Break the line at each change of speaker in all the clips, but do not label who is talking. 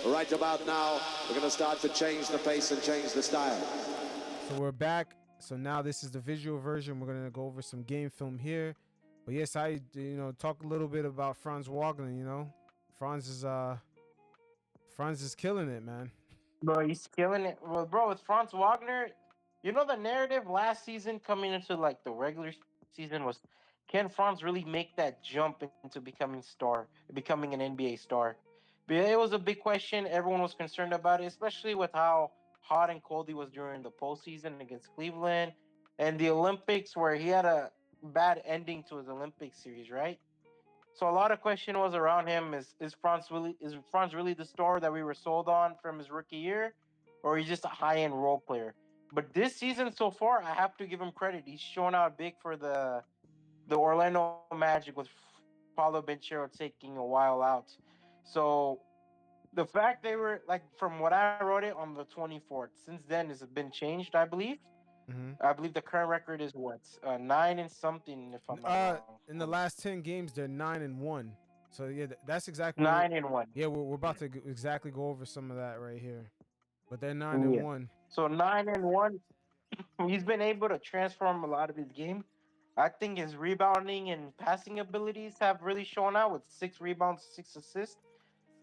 Right about now, we're going to start to change the pace and change the style.
So we're back. So now this is the visual version. We're gonna go over some game film here. But yes, I talk a little bit about Franz Wagner. Franz is killing it, man.
Bro, he's killing it. Well, bro, with Franz Wagner, the narrative last season coming into like the regular season was, can Franz really make that jump into becoming an NBA star? But it was a big question. Everyone was concerned about it, especially with how hot and cold he was during the postseason against Cleveland and the Olympics, where he had a bad ending to his Olympic series, right? So a lot of question was around him. Is Franz really the star that we were sold on from his rookie year, or he's just a high end role player? But this season so far, I have to give him credit. He's shown out big for the Orlando Magic with Palo taking a while out. So the fact they were like, from what I wrote it on the 24th, since then it's been changed, I believe.
Mm-hmm.
I believe the current record is what, 9 and something, if I'm not wrong.
In the last 10 games, they're 9-1. So yeah, that's exactly
9-1.
Yeah, we're about to exactly go over some of that right here. But they're 9-1.
So 9-1. He's been able to transform a lot of his game. I think his rebounding and passing abilities have really shown out with 6 rebounds, 6 assists.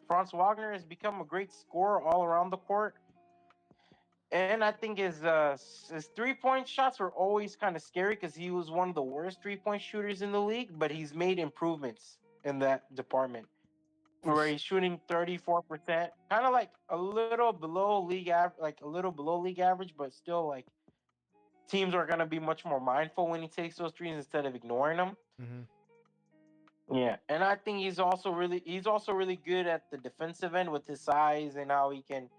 Franz Wagner has become a great scorer all around the court. And I think his 3-point shots were always kind of scary because he was one of the worst 3-point shooters in the league, but he's made improvements in that department where he's shooting 34%, kind of like a little below league average, but still like teams are going to be much more mindful when he takes those threes instead of ignoring them.
Mm-hmm.
Yeah, and I think he's also really good at the defensive end with his size and how he can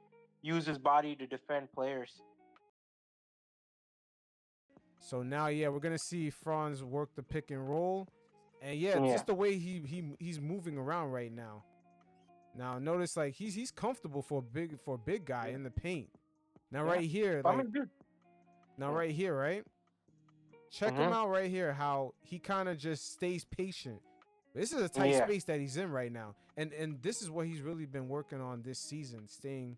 use his body to defend players.
So now, yeah, we're gonna see Franz work the pick and roll, and just the way he's moving around right now. Now notice like he's comfortable for a big guy in the paint. Now right here, like right here, right? Check him out right here. How he kind of just stays patient. This is a tight space that he's in right now, and this is what he's really been working on this season, staying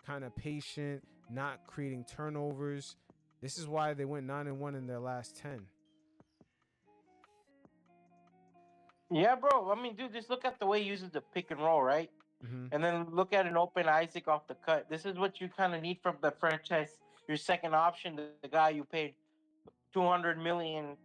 kind of patient, not creating turnovers. This is why they went 9-1 in their last 10.
Yeah, bro. I mean, dude, just look at the way he uses the pick and roll, right?
Mm-hmm.
And then look at an open Isaac off the cut. This is what you kind of need from the franchise. Your second option, the guy you paid $200 million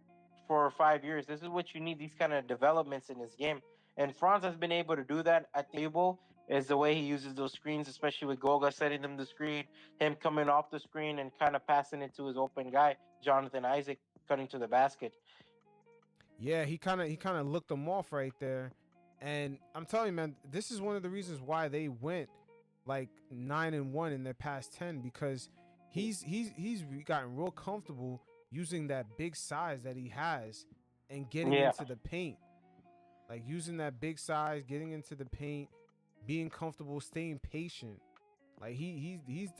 for 5 years. This is what you need. These kind of developments in his game. And Franz has been able to do that at the table. Is the way he uses those screens, especially with Goga setting them the screen, him coming off the screen and kind of passing it to his open guy, Jonathan Isaac, cutting to the basket.
Yeah, he kind of looked them off right there, and I'm telling you, man, this is one of the reasons why they went like 9-1 in their past 10, because he's gotten real comfortable using that big size that he has and getting into the paint, like using that big size, getting into the paint, being comfortable, staying patient. Like he's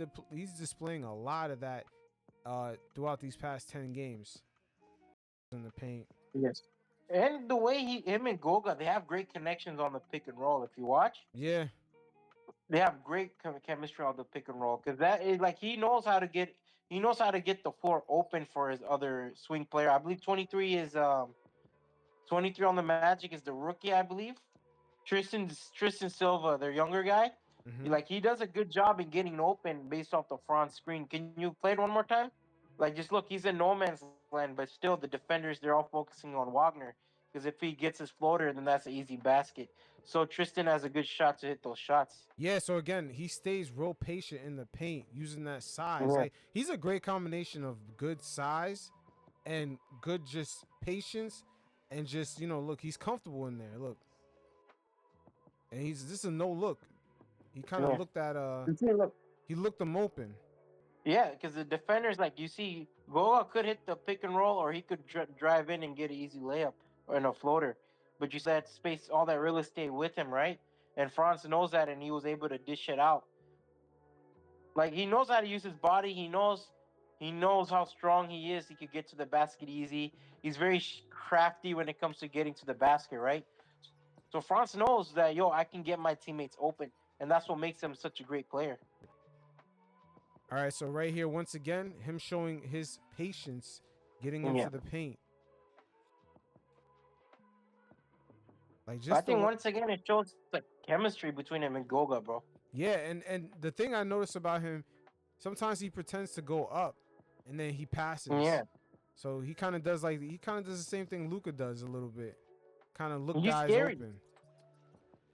displaying a lot of that throughout these past 10 games in the paint.
Yes. And the way him and Goga, they have great connections on the pick and roll. If you watch, they have great chemistry on the pick and roll, because that is like he knows how to get the floor open for his other swing player. I believe 23 is 23 on the Magic is the rookie, I believe. Tristan Silva, their younger guy.
Mm-hmm.
Like he does a good job in getting open based off the front screen. Can you play it one more time? Like just look, he's in no man's land, but still the defenders, they're all focusing on Wagner, because if he gets his floater, then that's an easy basket. So Tristan has a good shot to hit those shots.
Yeah, so again, he stays real patient in the paint using that size. Like he's a great combination of good size and good just patience, and just, look, he's comfortable in there. Look. And this is a no look. He kind of looked at he looked them open.
Yeah, because the defenders, like you see, Goa could hit the pick and roll, or he could drive in and get an easy layup and a floater. But you said space, all that real estate with him, right? And Franz knows that, and he was able to dish it out. Like he knows how to use his body. He knows how strong he is. He could get to the basket easy. He's very crafty when it comes to getting to the basket, right? So Franz knows that, I can get my teammates open. and that's what makes him such a great player.
All right, so right here, once again, him showing his patience, getting
Yeah.
into the paint. Like
I
just
think once again it shows the chemistry between him and Goga, bro.
yeah, and the thing I noticed about him, sometimes he pretends to go up, and then he passes.
Yeah.
So he kind of does the same thing Luka does a little bit, kind of look
He's
guys
scary.
open.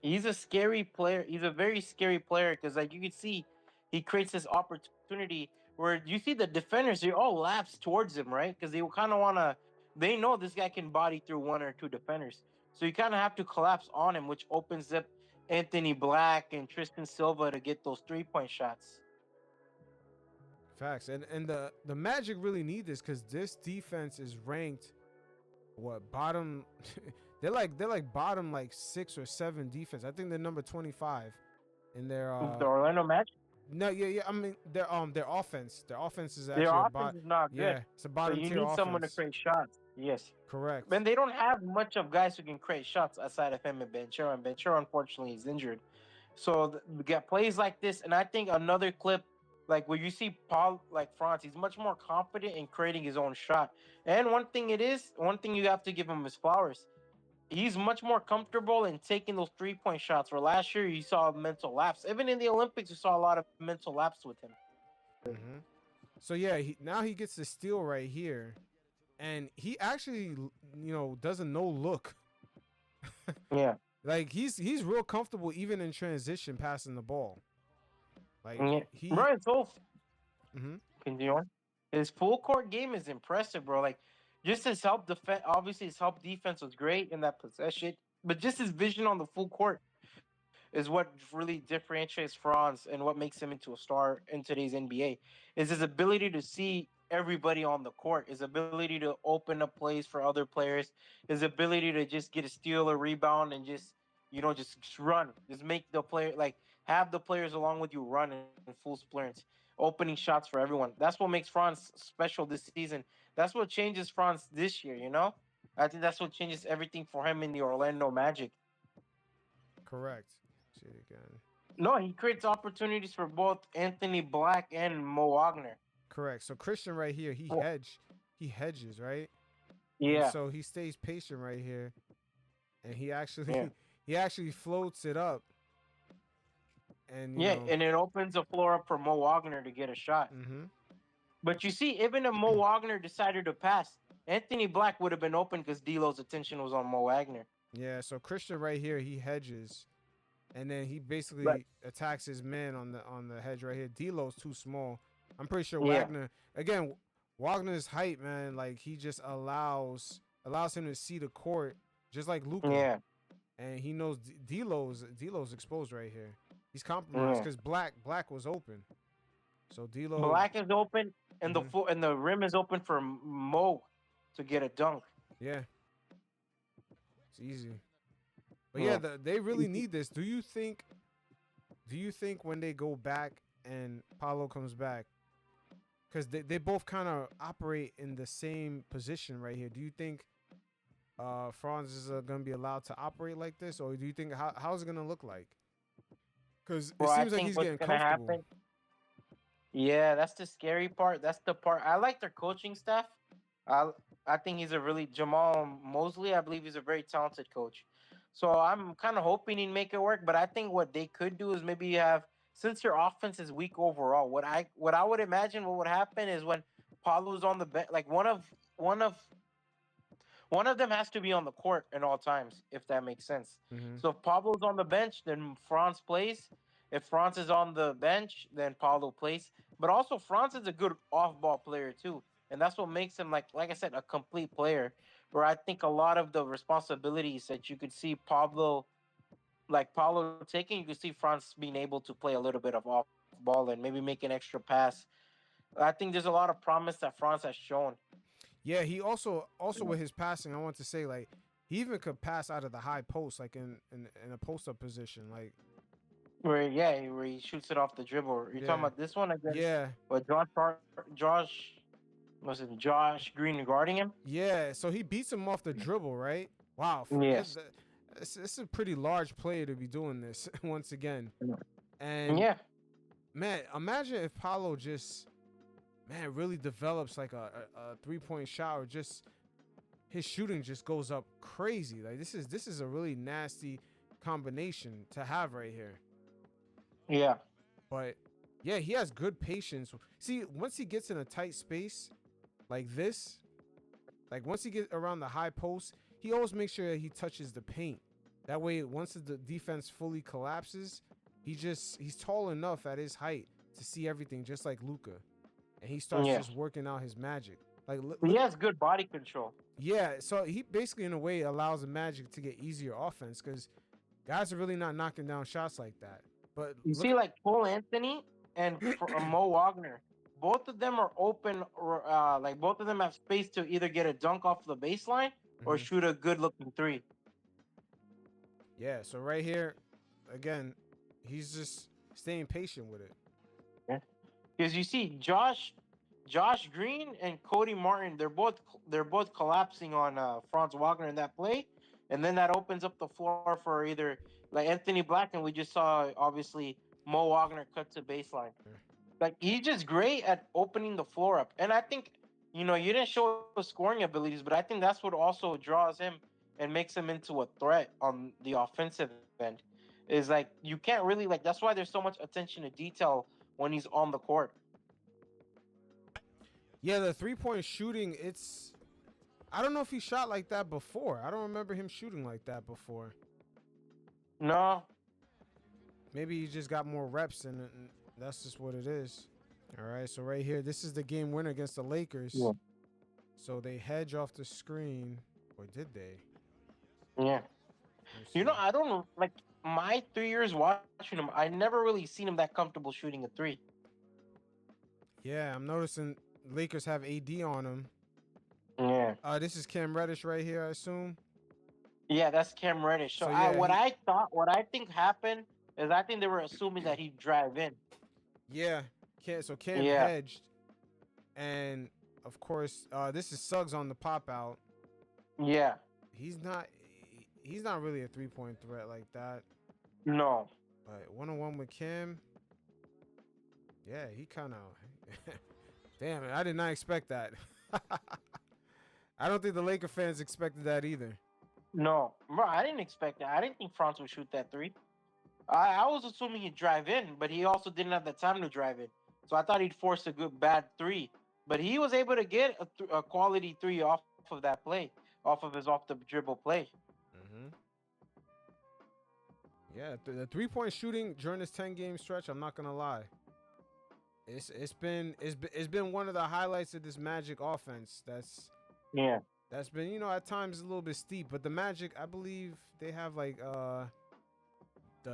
He's a scary player. He's a very scary player because, like, you can see, he creates this opportunity where you see the defenders, they all lapse towards him, right? Because they kind of want to, they know this guy can body through one or two defenders. So you kind of have to collapse on him, which opens up Anthony Black and Tristan Silva to get those 3-point shots.
Facts, and the Magic really need this because this defense is ranked bottom. they're like bottom like 6 or 7 defense. I think they're number 25 in their
The Orlando Magic,
no, yeah. I mean, their offense is
their
actually
offense is not good.
yeah, it's a
So
bottom
you
tier
need someone to
offense.
create shots. Yes.
Correct.
And they don't have much of guys who can create shots aside of him and Benchero. And Benchero, unfortunately, is injured. So we get plays like this, and I think another clip, like where you see Paul, like Franz, he's much more confident in creating his own shot. And one thing you have to give him is flowers. He's much more comfortable in taking those 3-point shots. Where last year you saw mental lapse. Even in the Olympics, you saw a lot of mental lapse with him.
Mm-hmm. So yeah, now he gets the steal right here, and he actually doesn't no look.
Yeah.
Like he's real comfortable even in transition passing the ball. Like
Yeah.
he
Bro, it's all
mm-hmm.
continue on. His full court game is impressive, bro. Like, just his help defense. Obviously, his help defense was great in that possession, but just his vision on the full court is what really differentiates Franz and what makes him into a star in today's NBA. Is his ability to see everybody on the court, his ability to open up plays for other players, his ability to just get a steal or rebound and just run, just make the player like have the players along with you run in full sprints, opening shots for everyone. That's what makes Franz special this season. That's what changes Franz this year. I think that's what changes everything for him in the Orlando Magic.
Correct. See it again.
No, he creates opportunities for both Anthony Black and Mo Wagner.
Correct. So Christian right here, he hedges, right?
Yeah.
And so he stays patient right here, and he actually
Yeah.
he actually floats it up. And
and it opens the floor up for Mo Wagner to get a shot.
Mm-hmm.
But you see, even if Mo Wagner decided to pass, Anthony Black would have been open because D'Lo's attention was on Mo Wagner.
Yeah, so Christian right here, he hedges, and then he basically attacks his man on the hedge right here. D'Lo's too small. I'm pretty sure Wagner again. Wagner's height, man, like he just allows him to see the court just like Luka.
Yeah.
And he knows D'Lo's exposed right here. He's compromised because Black was open. So D'Lo
Black is open, and the rim is open for Mo to get a dunk.
Yeah, it's easy. But yeah, they really need this. Do you think when they go back and Palo comes back, because they both kind of operate in the same position right here, do you think Franz is going to be allowed to operate like this, or do you think how's it going to look like? Because it seems like he's getting comfortable. Happen,
yeah, that's the scary part. That's the part. I like their coaching staff. I think he's a really Jamal Mosley. I believe he's a very talented coach. So I'm kind of hoping he'd make it work. But I think what they could do is maybe have, since your offense is weak overall, what I would imagine what would happen is when Palo's on the bench, like one of them has to be on the court at all times, if that makes sense.
Mm-hmm.
So if Pablo's on the bench, then Franz plays. If Franz is on the bench, then Palo plays. But also, Franz is a good off-ball player too, and that's what makes him, like I said, a complete player. Where I think a lot of the responsibilities that you could see Palo taking, you could see Franz being able to play a little bit of off-ball and maybe make an extra pass. I think there's a lot of promise that Franz has shown.
Yeah, he also with his passing, I want to say, like, he even could pass out of the high post, like in a post-up position, like
where he shoots it off the dribble. You're talking about this one again?
Yeah.
But Josh Green guarding him?
Yeah, so he beats him off the dribble, right? Wow.
Yes.
It's a pretty large player to be doing this once again. And
Yeah.
man, imagine if Palo just really develops like a 3-point shot, or just his shooting just goes up crazy. Like this is a really nasty combination to have right here.
Yeah.
But yeah, he has good patience. See, once he gets in a tight space like this, like once he gets around the high post, he always makes sure that he touches the paint. That way, once the defense fully collapses, he's tall enough at his height to see everything, just like Luka, and he starts
Yeah.
just working out his magic. Like
He
look,
has good body control.
yeah. So he basically, in a way, allows the Magic to get easier offense because guys are really not knocking down shots like that. But
You
look,
see, like Cole Anthony and Mo Wagner, both of them are open, or like both of them have space to either get a dunk off the baseline or
mhm.
shoot a good looking three.
Yeah. So right here, again, he's just staying patient with it.
Because you see, Josh Green and Cody Martin, they're both collapsing on Franz Wagner in that play, and then that opens up the floor for either like Anthony Black, and we just saw obviously Mo Wagner cut to baseline. Like he's just great at opening the floor up, and I think you didn't show his scoring abilities, but I think that's what also draws him and makes him into a threat on the offensive end. Is like you can't really like that's why there's so much attention to detail when he's on the court.
Yeah, the 3-point shooting, I don't know if he shot like that before. I don't remember him shooting like that before.
No,
Maybe he just got more reps, and that's just what it is. All right, so right here, this is the game winner against the Lakers.
yeah,
So they hedge off the screen, or did they?
yeah.
Let me see.
I don't know. Like my 3 years watching him, I never really seen him that comfortable shooting a three.
Yeah, I'm noticing Lakers have AD on him.
Yeah,
This is Cam Reddish right here, I assume.
yeah. That's Cam Reddish. So
So yeah,
what I think happened is I think they were assuming that he'd drive in.
yeah, so Cam
Yeah,
hedged, and of course, this is Suggs on the pop out.
yeah.
He's not he's not really a 3-point threat like that.
No.
But 1-on-1 with Kim, yeah, he kind of damn it, I did not expect that. I don't think the Laker fans expected that either.
No, bro, I didn't expect that. I didn't think Franz would shoot that three. I was assuming he'd drive in, but he also didn't have the time to drive in. So I thought he'd force a good bad three. But he was able to get a quality three off of that play, off of his off the dribble play.
Hmm. Yeah, the 3-point shooting during this 10-game stretch, I'm not gonna lie, it's been one of the highlights of this Magic offense.
Yeah.
That's been, at times a little bit steep, but the Magic, I believe they have like the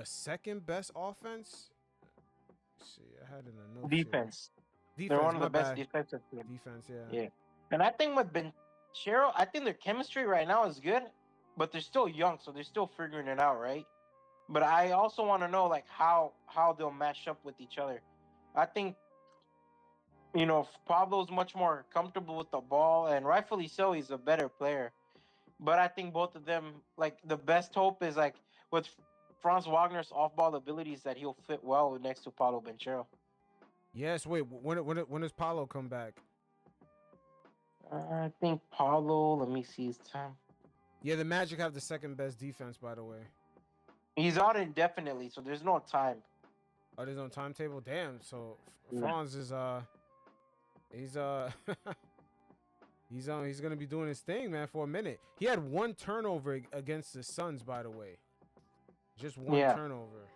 second best offense. Let's see, I had it in a note.
Defense.
Defense.
They're one of
My
the best
bad.
defensive teams.
Defense, yeah.
Yeah. And I think with Ben Cheryl, I think their chemistry right now is good, but they're still young, so they're still figuring it out, right? But I also want to know like how they'll match up with each other. I think Pablo's much more comfortable with the ball, and rightfully so, he's a better player. But I think both of them, like the best hope is like with Franz Wagner's off-ball abilities that he'll fit well next to Palo Banchero.
Yes. Wait. When does Palo come back?
I think Palo. Let me see his time.
Yeah, the Magic have the second best defense, by the way.
He's out indefinitely, so there's no time.
Oh, there's no timetable. Damn. So
Yeah.
Franz is he's he's gonna be doing his thing, man, for a minute. He had one turnover against the Suns, by the way. Just one turnover.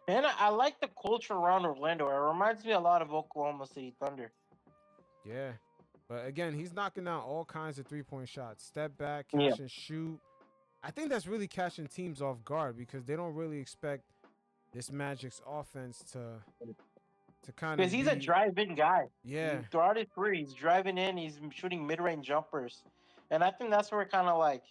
And I like the culture around Orlando. It reminds me a lot of Oklahoma City Thunder.
Yeah. But again, he's knocking out all kinds of 3-point shots. Step back,
Yeah.
catch and shoot. I think that's really catching teams off guard because they don't really expect this Magic's offense to kind of,
Because he's a drive-in guy.
Yeah.
Throughout his career, he's driving in. He's shooting mid-range jumpers, and I think that's where kind of like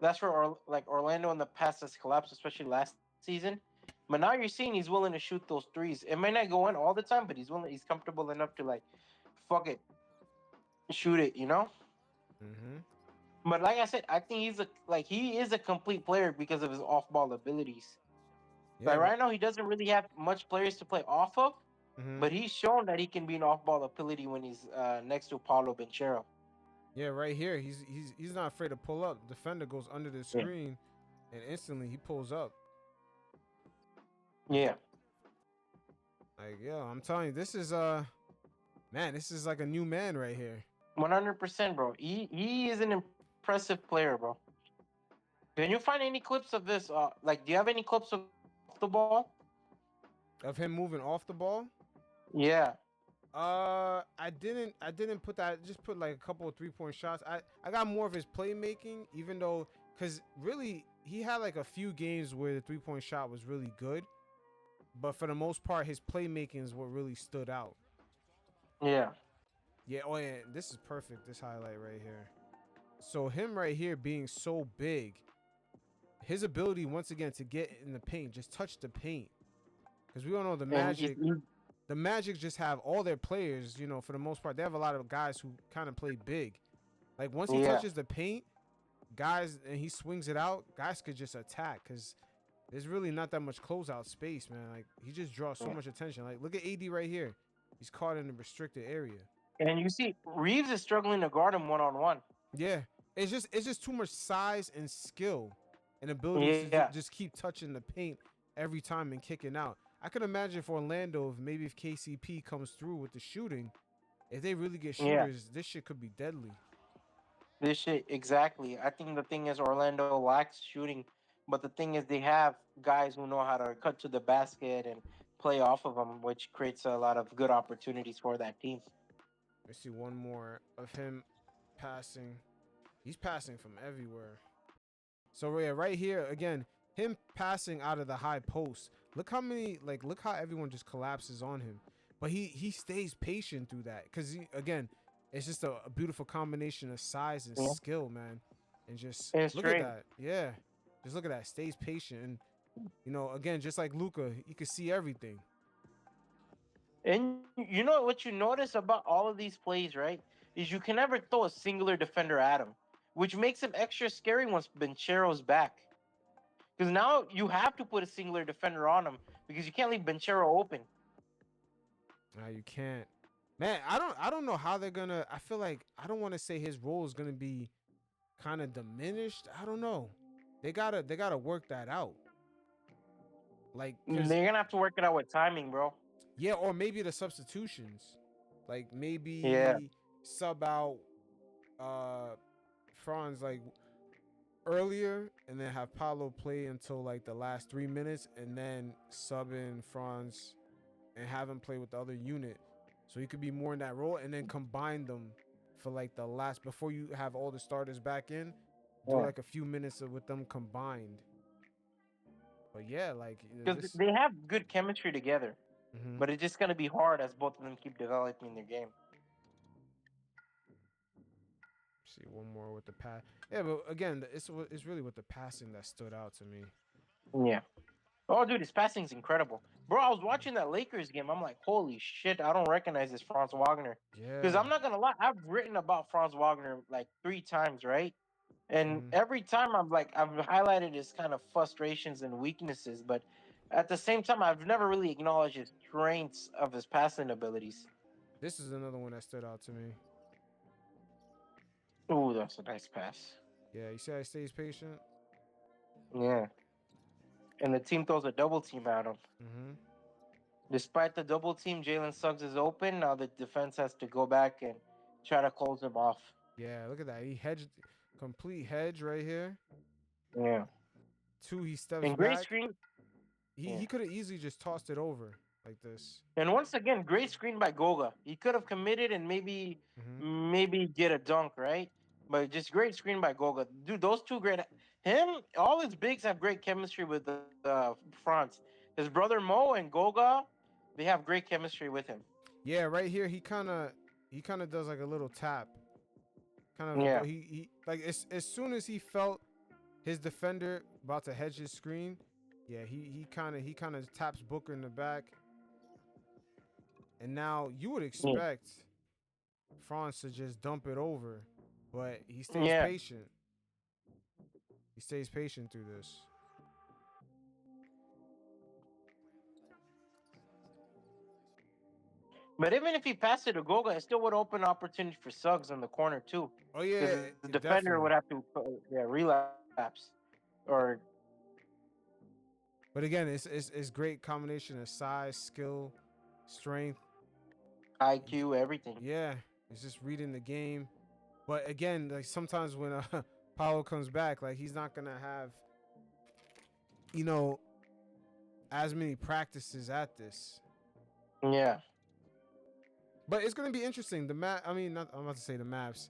that's where Orlando in the past has collapsed, especially last season. But now you're seeing he's willing to shoot those threes. It may not go in all the time, but he's willing. He's comfortable enough to like, fuck it, shoot it.
Mm-hmm.
But like I said, I think he is a complete player because of his off-ball abilities.
Yeah.
Like right now, he doesn't really have much players to play off of,
Mm-hmm.
but he's shown that he can be an off-ball ability when he's next to Paulo Benchero.
Yeah, right here, he's not afraid to pull up. Defender goes under the
Yeah.
screen, and instantly he pulls up.
Yeah.
Like, yo, I'm telling you, this is man, this is like a new man right here.
100%, bro. He is an impressive player, bro. Can you find any clips of this? Like, do you have any clips of the ball?
Of him moving off the ball.
Yeah.
I didn't put that. Just put like a couple of 3-point shots. I got more of his playmaking, even though, cause really he had like a few games where the 3-point shot was really good, but for the most part, his playmaking is what really stood out.
Yeah.
Yeah. Oh yeah, this is perfect. This highlight right here. So him right here being so big, his ability once again to get in the paint, just touch the paint, because we all know the
And
Magic. The Magic just have all their players, you know, for the most part, they have a lot of guys who kind of play big. Like once he
Yeah.
touches the paint, guys, and he swings it out, guys could just attack because there's really not that much closeout space, man. Like he just draws so much attention. Like look at AD right here, he's caught in a restricted area.
And you see, Reeves is struggling to guard him one-on-one.
Yeah, it's just too much size and skill and ability to
Yeah.
just keep touching the paint every time and kicking out. I could imagine for Orlando, if KCP comes through with the shooting, if they really get
Yeah.
shooters, this shit could be deadly.
This shit, exactly. I think the thing is Orlando lacks shooting, but the thing is they have guys who know how to cut to the basket and play off of them, which creates a lot of good opportunities for that team.
Let's see one more of him passing. He's passing from everywhere. So yeah, right here again, him passing out of the high post. Look how everyone just collapses on him. But he stays patient through that because again, it's just a beautiful combination of size and
Yeah.
skill, man. And just
And
look at
strength.
that. Yeah. Just look at that. Stays patient. And, you know, again, just like Luka, you can see everything.
And you know what you notice about all of these plays, right? Is you can never throw a singular defender at him, which makes him extra scary once Benchero's back. Because now you have to put a singular defender on him because you can't leave Benchero open.
Nah, you can't. Man, I don't know how they're gonna. I feel like I don't want to say his role is gonna be kind of diminished. I don't know. They gotta work that out. Like,
They're
'cause
gonna have to work it out with timing, bro.
yeah, or maybe the substitutions. Like
Yeah.
maybe sub out uh Franz like earlier and then have Palo play until like the last 3 minutes and then sub in Franz and have him play with the other unit. So he could be more in that role and then combine them for like the last before you have all the starters back in. Do
Yeah.
like a few minutes with them combined. But yeah, like
Because
this.
they have good chemistry together,
Mhm.
but it's just gonna be hard as both of them keep developing their game.
See one more with the pass. Yeah, but again, it's really with the passing that stood out to me.
Yeah. Oh, dude, his passing's incredible, bro. I was watching that Lakers game. I'm like, holy shit, I don't recognize this Franz Wagner. Because
Yeah.
I'm not gonna lie, I've written about Franz Wagner like 3 times, right? And
Mhm.
every time I've highlighted his kind of frustrations and weaknesses, but at the same time, I've never really acknowledged his strengths of his passing abilities.
This is another one that stood out to me.
Ooh, that's a nice pass.
Yeah, you see how he stays patient.
Yeah. And the team throws a double team at him.
Mhm.
Despite the double team, Jalen Suggs is open. Now the defense has to go back and try to close him off.
Yeah, look at that. He hedged, complete hedge right here.
Yeah.
Two, he steps
And great
back.
screen.
He
Yeah.
he could have easily just tossed it over like this.
And once again, great screen by Goga. He could have committed and
Mhm.
maybe get a dunk, right? But just great screen by Goga. Dude, those two great. Him, all his bigs have great chemistry with the fronts. His brother Mo and Goga, they have great chemistry with him.
Yeah, right here he kind of does like a little tap. Kind of
Yeah.
he like as soon as he felt his defender about to hedge his screen, yeah, he kind of taps Booker in the back. And now you would
Yeah.
expect Franz to just dump it over, but he stays
Yeah.
patient. He stays patient through this.
But even if he passed it to Goga, it still would open opportunity for Suggs in the corner too,
Oh yeah,
because the defender
definitely.
would have to relapse or
But again, it's great combination of size, skill, strength.
IQ, everything.
Yeah, it's just reading the game. But again, like sometimes when Palo comes back, like he's not gonna have, you know, as many practices at this.
Yeah,
But it's gonna be interesting. The map. I mean, not, I'm about to say the maps.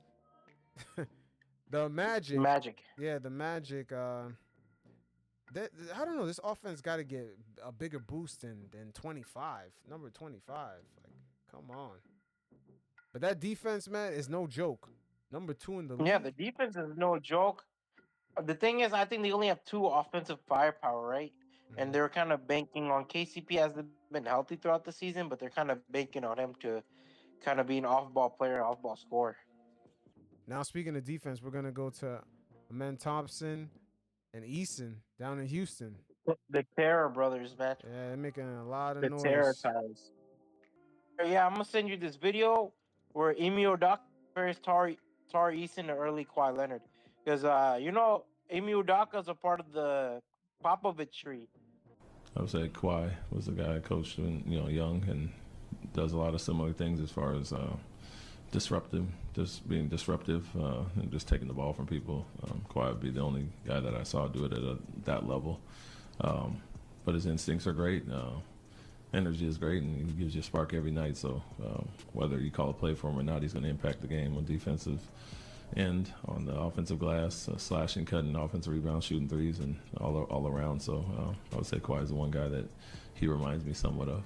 The Magic.
Magic.
Yeah, the Magic. That I don't know. This offense got to get a bigger boost than 25, number 25. Like, come on. But that defense, man, is no joke. Number 2 in the
Yeah,
league.
the defense is no joke. The thing is, I think they only have two offensive firepower, right? And
Mhm.
they're kind of banking on KCP as they've been healthy throughout the season, but they're kind of banking on him to kind of be an off-ball player, off-ball scorer.
Now, speaking of defense, we're gonna go to Amen Thompson and Eason down in Houston.
The Terror brothers, man.
Yeah, they're making a lot of
The Terror
noise.
ties. Yeah, I'm gonna send you this video where Emio Doc compares Tari Eason to early Kawhi Leonard, because Emio Doc is a part of the Popovich tree.
I would say Kawhi was the guy I coached when young and does a lot of similar things as far as just being disruptive, and just taking the ball from people. Kawhi would be the only guy that I saw do it at that level. But his instincts are great. Energy is great, and he gives you a spark every night. So whether you call a play for him or not, he's going to impact the game on defensive end, on the offensive glass, slashing, cutting, offensive rebounds, shooting threes, and all around. So I would say Kawhi is the one guy that he reminds me somewhat of.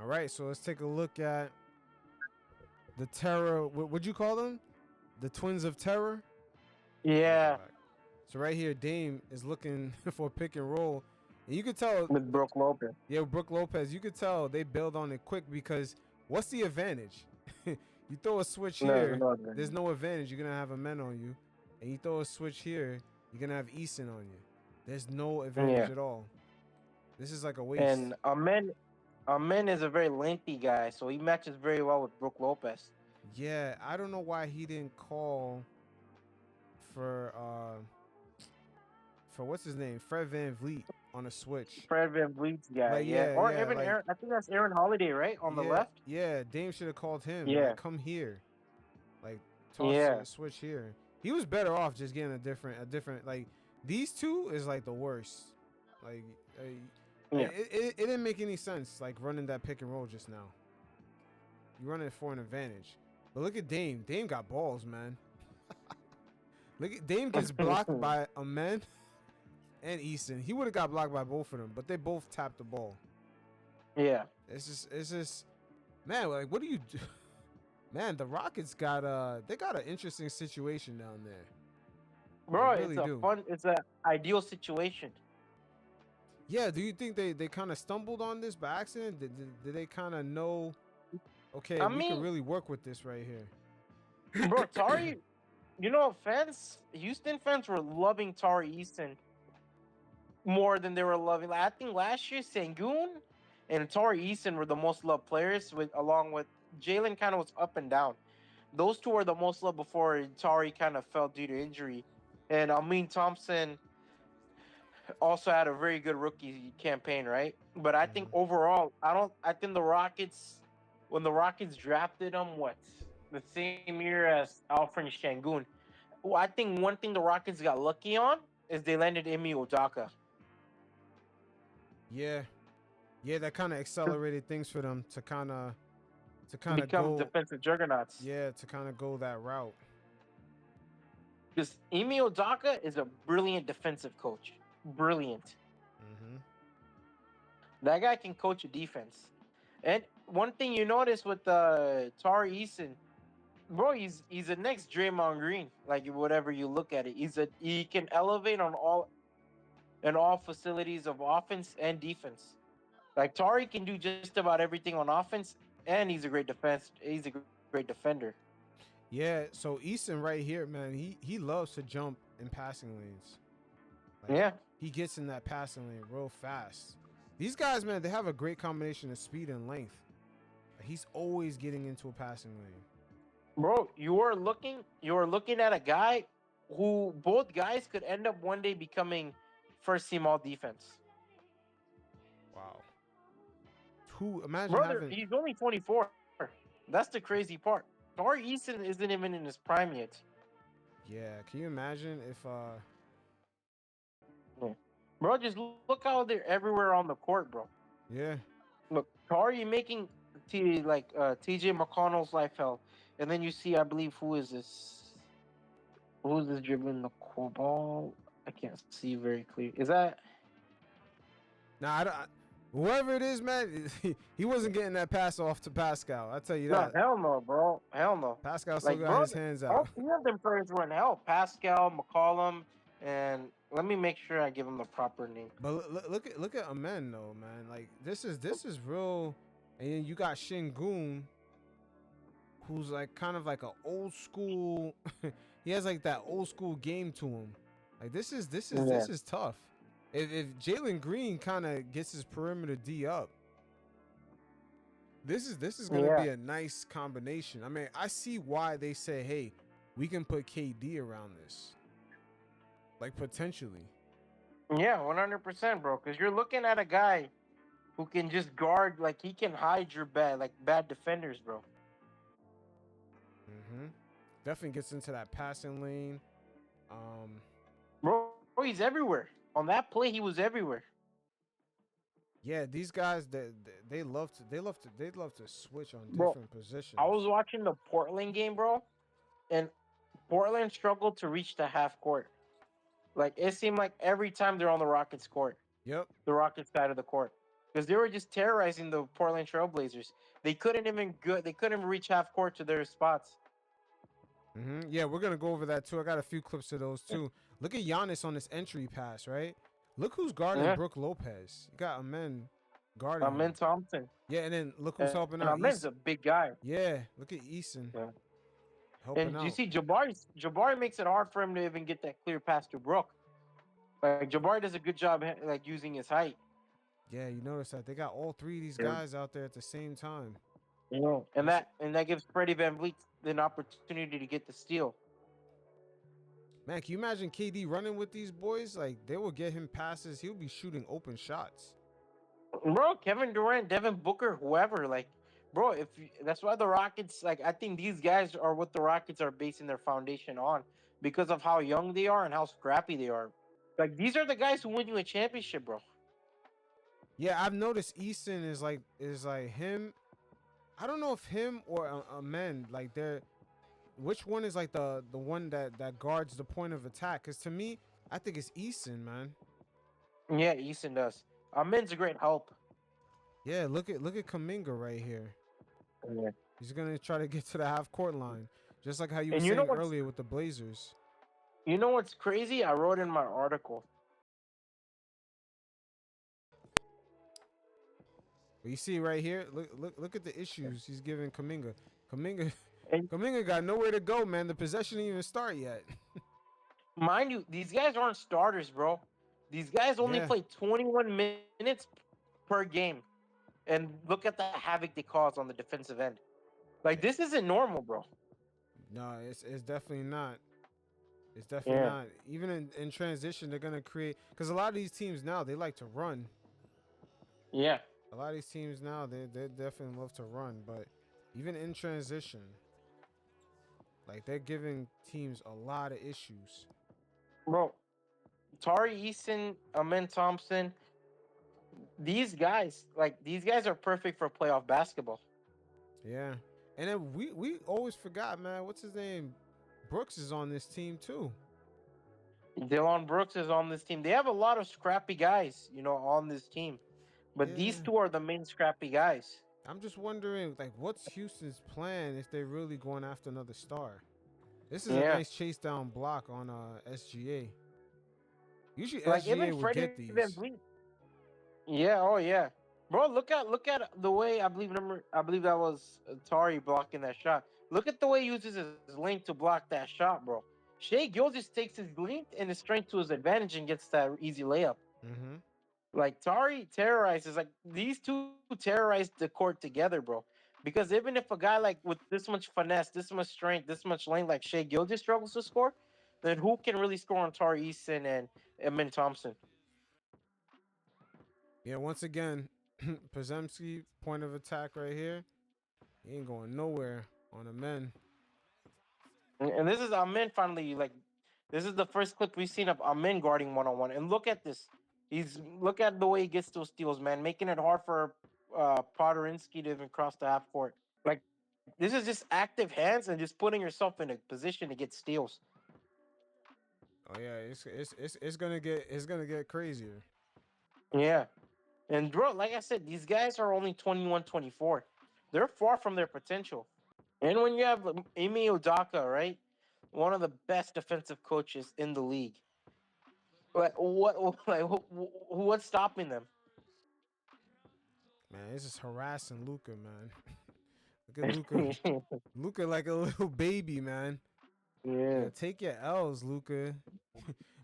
All right, so let's take a look at the Terror. What'd you call them? The Twins of Terror?
Yeah,
So right here, Dame is looking for a pick and roll. And you could tell,
with Brook Lopez.
yeah, Brook Lopez, you could tell they build on it quick because what's the advantage? You throw a switch here, there's no advantage. You're going to have a man on you. And you throw a switch here, you're going to have Eason on you. There's no advantage at all. This is like a waste.
And Amen is a very lengthy guy, so he matches very well with Brook Lopez.
Yeah, I don't know why he didn't call for what's his name, Fred VanVleet on a switch.
Fred VanVleet's guy,
Like,
yeah. Or
yeah,
even
like,
Aaron, I think that's Aaron Holiday, right? On the left?
Yeah, Dame should have called him.
Yeah.
Like, come here. Like, toss
Yeah.
switch here. He was better off just getting a different, like, these two is like the worst. Like,
Yeah.
it didn't make any sense, like, running that pick and roll just now. You run it for an advantage. But look at Dame. Dame got balls, man. Look at Dame gets blocked by Amen and Eason. He would have got blocked by both of them, but they both tapped the ball.
Yeah.
It's just, man, like, what do you do? Man, the Rockets got they got an interesting situation down there.
Bro,
They really
it's an ideal situation.
Yeah, do you think they kind of stumbled on this by accident? Did they kind of know, okay, we can really work with this right here?
Bro, Tari, Houston fans were loving Tari Eason more than they were loving. Like, I think last year, Sengun and Tari Eason were the most loved players, along with Jalen. Kind of was up and down. Those two were the most loved before Tari kind of fell due to injury. And Thompson also had a very good rookie campaign, right? But I think overall, I think the Rockets, when the Rockets drafted him, the same year as Alfred Şengün, I think one thing the Rockets got lucky on is they landed Emi Udoka.
Yeah, that kind of accelerated things for them to kind of
become defensive juggernauts.
Yeah, to kind of go that route.
Because Emi Udoka is a brilliant defensive coach. Brilliant. That guy can coach a defense. And one thing you notice with Tari Eason, bro, he's the next Draymond Green. Like, whatever you look at it, he can elevate on all facilities of offense and defense. Like, Tari can do just about everything on offense, and he's a great defender.
Yeah, so Eason right here, man, he loves to jump in passing lanes. Like,
yeah.
He gets in that passing lane real fast. These guys, man, they have a great combination of speed and length. He's always getting into a passing lane.
Bro, you are looking at a guy who both guys could end up one day becoming first team all defense.
Wow. Imagine
Brother,
having.
he's only 24. That's the crazy part. Tari Eason isn't even in his prime yet.
Yeah, can you imagine if
Yeah. Bro, just look how they're everywhere on the court, bro.
yeah.
Look, Tari making TJ McConnell's life hell. And then you see, I believe, who is this? Who's this dribbling the cool ball? I can't see very clear. Is that
Nah, whoever it is, man, he wasn't getting that pass off to Pascal. I tell you
no?
that.
Hell no, bro. Hell no.
Pascal still
Like,
got
bro,
his hands
all
out.
three of them players were in hell. Pascal, McCollum, and let me make sure I give him the proper name.
But look at Amen though, man. Like this is real. And then you got Shingun, who's like kind of like an old school. He has like that old school game to him. Like this is tough. If Jalen Green kind of gets his perimeter D up, this is gonna be a nice combination. I mean, I see why they say, hey, we can put KD around this, like potentially.
Yeah, 100%, bro. Because you're looking at a guy who can just guard, like he can hide your bad defenders, bro.
Definitely gets into that passing lane.
Bro, he's everywhere. On that play, he was everywhere.
Yeah, these guys they love to switch on
Bro,
different positions.
I was watching the Portland game, bro, and Portland struggled to reach the half court. Like it seemed like every time they're on the Rockets court,
Yep.
the Rockets side of the court, because they were just terrorizing the Portland Trailblazers. They couldn't even reach half court to their spots.
Yeah, we're gonna go over that too. I got a few clips of those too. Look at Giannis on this entry pass, right? Look who's guarding Brook Lopez. You got Amen guarding him.
Thompson.
Yeah, and then look who's helping out.
Amen's a big guy.
Yeah, look at Eason.
Yeah.
Helping
And
out.
you see, Jabari makes it hard for him to even get that clear pass to Brook. Like Jabari does a good job, like using his height.
Yeah, you notice that they got all three of these guys out there at the same time.
You know, and that gives Freddie VanVleet an opportunity to get the steal.
Man, can you imagine KD running with these boys? Like they will get him passes. He'll be shooting open shots.
Bro, Kevin Durant, Devin Booker, whoever, like, bro, that's why the Rockets, like, I think these guys are what the Rockets are basing their foundation on because of how young they are and how scrappy they are. Like, these are the guys who win you a championship, bro.
Yeah, I've noticed Eason is like him. I don't know if him or Amen, like they're, which one is like the one that guards the point of attack? Because to me, I think it's Eason, man.
Yeah, Eason does. Amen's a great help.
Yeah, look at Kuminga right here.
Yeah.
He's gonna try to get to the half court line, just like how you were saying earlier with the Blazers.
You know what's crazy? I wrote in my article.
But you see right here, look at the issues he's giving Kuminga. Kuminga got nowhere to go, man. The possession didn't even start yet.
Mind you, these guys aren't starters, bro. These guys only play 21 minutes per game. And look at the havoc they cause on the defensive end. Like, this isn't normal, bro.
No, it's definitely not. It's definitely not. Even in transition, they're going to create... Because a lot of these teams now, they like to run.
Yeah.
A lot of these teams now, they definitely love to run. But even in transition, like, they're giving teams a lot of issues.
Bro, Tari Eason, Amen Thompson, these guys are perfect for playoff basketball.
Yeah. And then we always forgot, man, what's his name? Brooks is on this team too.
Dillon Brooks is on this team. They have a lot of scrappy guys, on this team. But these two are the main scrappy guys.
I'm just wondering, like, what's Houston's plan if they're really going after another star? This is a nice chase down block on SGA. Usually SGA would get these.
Yeah, oh yeah. Bro, look at the way I believe that was Tari blocking that shot. Look at the way he uses his length to block that shot, bro. Shai Gilgeous takes his length and his strength to his advantage and gets that easy layup. Like Tari terrorizes, like these two terrorize the court together, bro. Because even if a guy like with this much finesse, this much strength, this much length, like Shea Gilgis struggles to score, then who can really score on Tari Eason and Emin Thompson?
Yeah, once again, Przemski, point of attack right here. He ain't going nowhere on the men.
And this is Amin finally like this is the first clip we've seen of Amin guarding 1-on-1. And look at this. Look at the way he gets those steals, man, making it hard for Podorinsky to even cross the half court. Like this is just active hands and just putting yourself in a position to get steals.
Oh yeah, it's gonna get crazier.
Yeah. And bro, like I said, these guys are only 21, 24. They're far from their potential. And when you have Emi Odaka, right? One of the best defensive coaches in the league. What's stopping them?
Man, it's just harassing Luca, man. Look at Luca. Luca like a little baby, man.
Yeah.
Yeah, take your L's, Luca.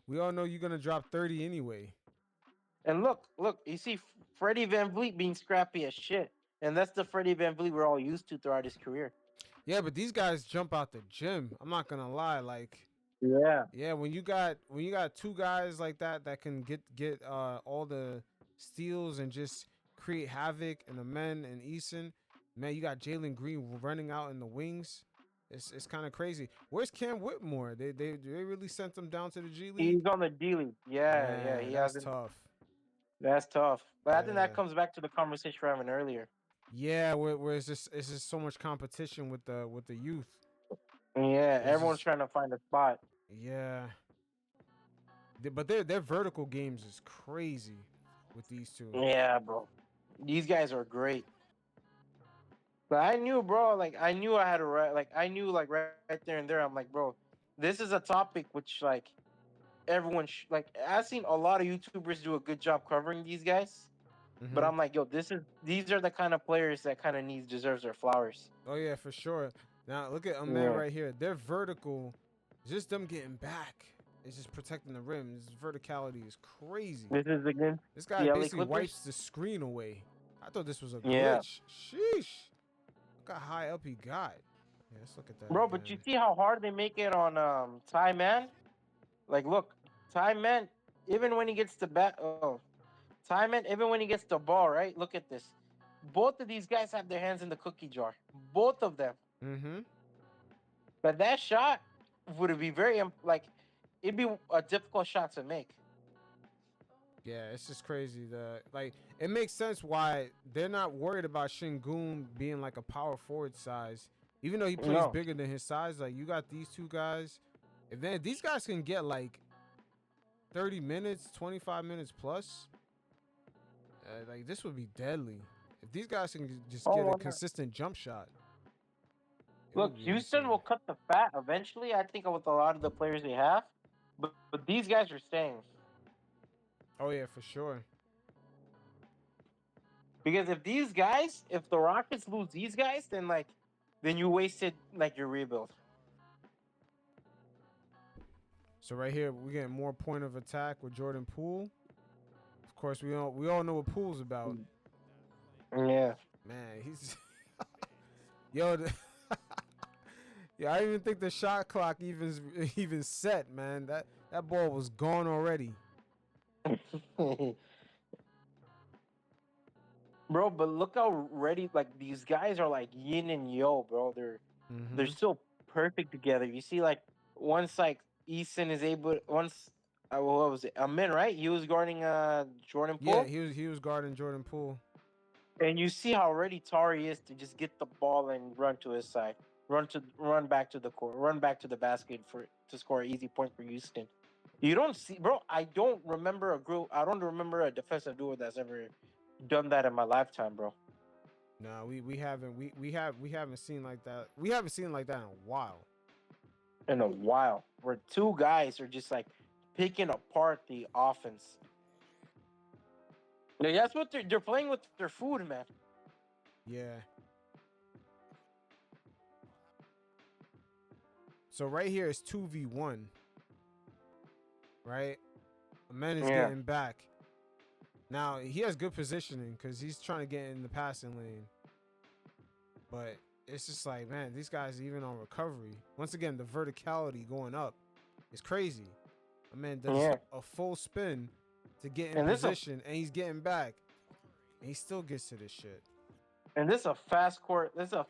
We all know you're gonna drop 30 anyway.
And look, you see Freddie Van Vliet being scrappy as shit. And that's the Freddie Van Vliet we're all used to throughout his career.
Yeah, but these guys jump out the gym. I'm not gonna lie, like
Yeah.
when you got two guys like that can get all the steals and just create havoc and the men and Eason, man, you got Jalen Green running out in the wings. It's kind of crazy. Where's Cam Whitmore? They really sent him down to the G League.
He's on the D League. Yeah, he
that's
hasn't.
tough.
That's tough. But I think
Yeah.
that comes back to the conversation we're having earlier.
Yeah, where it's just so much competition with the youth.
Yeah,
It's
everyone's
just-
trying to find a spot.
Yeah. But their vertical games is crazy with these two.
Yeah, bro. These guys are great. But I knew, bro, like I knew I had to write like I knew like right there and there. I'm like, bro, this is a topic which like everyone like I've seen a lot of YouTubers do a good job covering these guys. But
Mhm.
I'm like, yo, these are the kind of players that kind of deserves their flowers.
Oh yeah, for sure. Now look at a man right here. Their vertical, just them getting back. It's just protecting the rim. This verticality is crazy.
This is against
This guy
the LA
basically
Clippers?
wipes the screen away. I thought this was a
Yeah.
glitch. Sheesh. Look how high up he got. Yeah, let's look at that.
Bro, but you see how hard they make it on Ty Man? Like, look, Ty Man, even when he gets the Ty Man, even when he gets the ball, right? Look at this. Both of these guys have their hands in the cookie jar. Both of them.
Mm-hmm.
But that shot would be very like it'd be a difficult shot to make.
Yeah, it's just crazy. It makes sense why they're not worried about Şengün being like a power forward size, even though he plays bigger than his size. Like you got these two guys, if these guys can get like 30 minutes, 25 minutes plus, like this would be deadly. If these guys can just get a consistent jump shot.
Look, Houston will cut the fat eventually. I think with a lot of the players they have, but these guys are staying.
Oh yeah, for sure.
Because if the Rockets lose these guys, then you wasted like your rebuild.
So right here, we're getting more point of attack with Jordan Poole. Of course, we all know what Poole's about.
Yeah.
Man, he's yo. Yeah, I even think the shot clock even set, man. That ball was gone already.
Bro, but look how ready like these guys are like yin and yo, bro. They're so perfect together. You see, like once like Eason is able what was it? Amin, right? He was guarding Jordan Poole.
Yeah, he was guarding Jordan Poole.
And you see how ready Tari is to just get the ball and run to his side. Run back to the court, run back to the basket to score an easy point for Houston. You don't see, bro. I don't remember a defensive duo that's ever done that in my lifetime, bro.
No, we haven't seen like that. We haven't seen like that in a while.
Where two guys are just like picking apart the offense. Yeah, that's what they're playing with their food, man.
Yeah. So right here is 2v1. Right? A man is getting back. Now he has good positioning because he's trying to get in the passing lane. But it's just like, man, these guys even on recovery. Once again, the verticality going up is crazy. I mean, does a full spin to get in position, and he's getting back, and he still gets to this shit.
And this is a fast court. This is a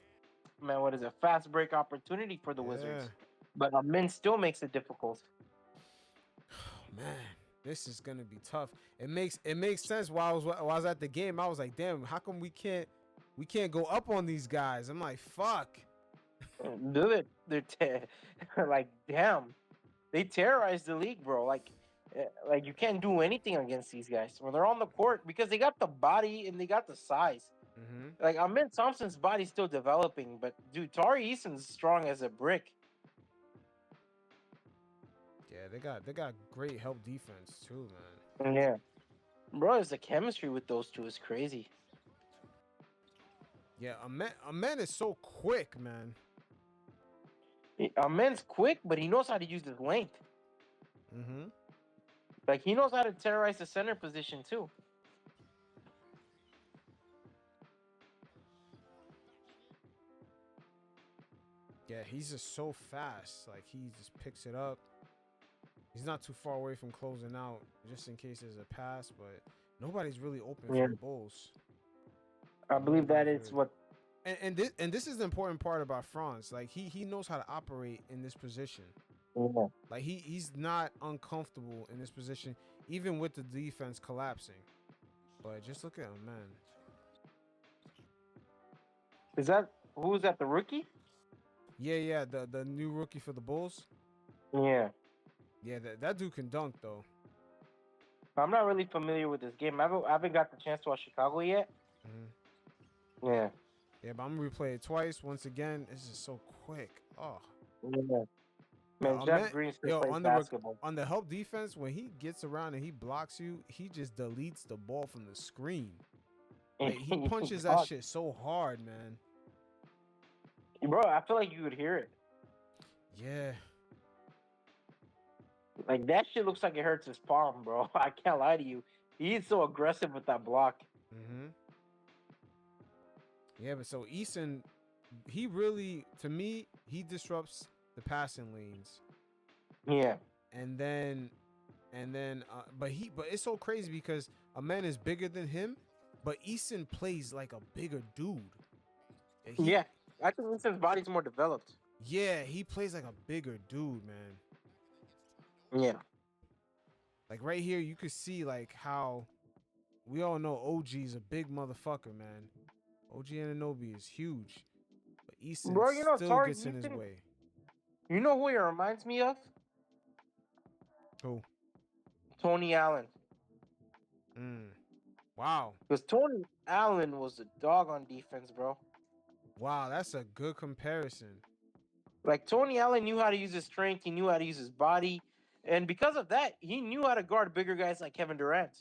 what is it? Fast break opportunity for the Wizards. But Min still makes it difficult.
Man, this is gonna be tough. It makes sense. While I was at the game, I was like, damn, how come we can't go up on these guys? I'm like, fuck.
They're like, damn, they terrorize the league, bro. Like you can't do anything against these guys when they're on the court because they got the body and they got the size. Like Thompson's body's still developing, but dude, Tari Eason's strong as a brick.
Yeah, they got great help defense too, man.
Yeah, bro, the chemistry with those two is crazy.
Yeah, a man is so quick, man.
Amen's quick, but he knows how to use his length. Like he knows how to terrorize the center position too.
Yeah, he's just so fast. Like he just picks it up. He's not too far away from closing out, just in case there's a pass. But nobody's really open for the Bulls.
I believe that is what.
And this is the important part about Franz. Like he knows how to operate in this position. Like he's not uncomfortable in this position, even with the defense collapsing. But just look at him, man.
Who's that? The rookie?
Yeah, the new rookie for the Bulls.
Yeah,
that dude can dunk though.
I'm not really familiar with this game. I haven't got the chance to watch Chicago yet. Yeah,
but I'm gonna replay it twice. Once again, it's just so quick. Oh,
yeah. Man, Jeff Green still plays basketball.
On the help defense, when he gets around and he blocks you, he just deletes the ball from the screen. Like, he punches that shit so hard, man.
Bro, I feel like you would hear it.
Yeah.
Like, that shit looks like it hurts his palm, bro. I can't lie to you. He's so aggressive with that block.
Yeah, but so Eason, he really, to me, he disrupts the passing lanes.
Yeah.
But it's so crazy because a man is bigger than him, but Eason plays like a bigger dude.
Yeah. I think Eason's body's more developed.
Yeah, he plays like a bigger dude, man.
Yeah.
Like right here, you could see like how we all know OG is a big motherfucker, man. OG Anunoby is huge, but Eason still gets in his way.
You know who he reminds me of?
Who?
Tony Allen.
Wow.
Because Tony Allen was a dog on defense, bro.
Wow, that's a good comparison.
Like, Tony Allen knew how to use his strength. He knew how to use his body. And because of that, he knew how to guard bigger guys like Kevin Durant.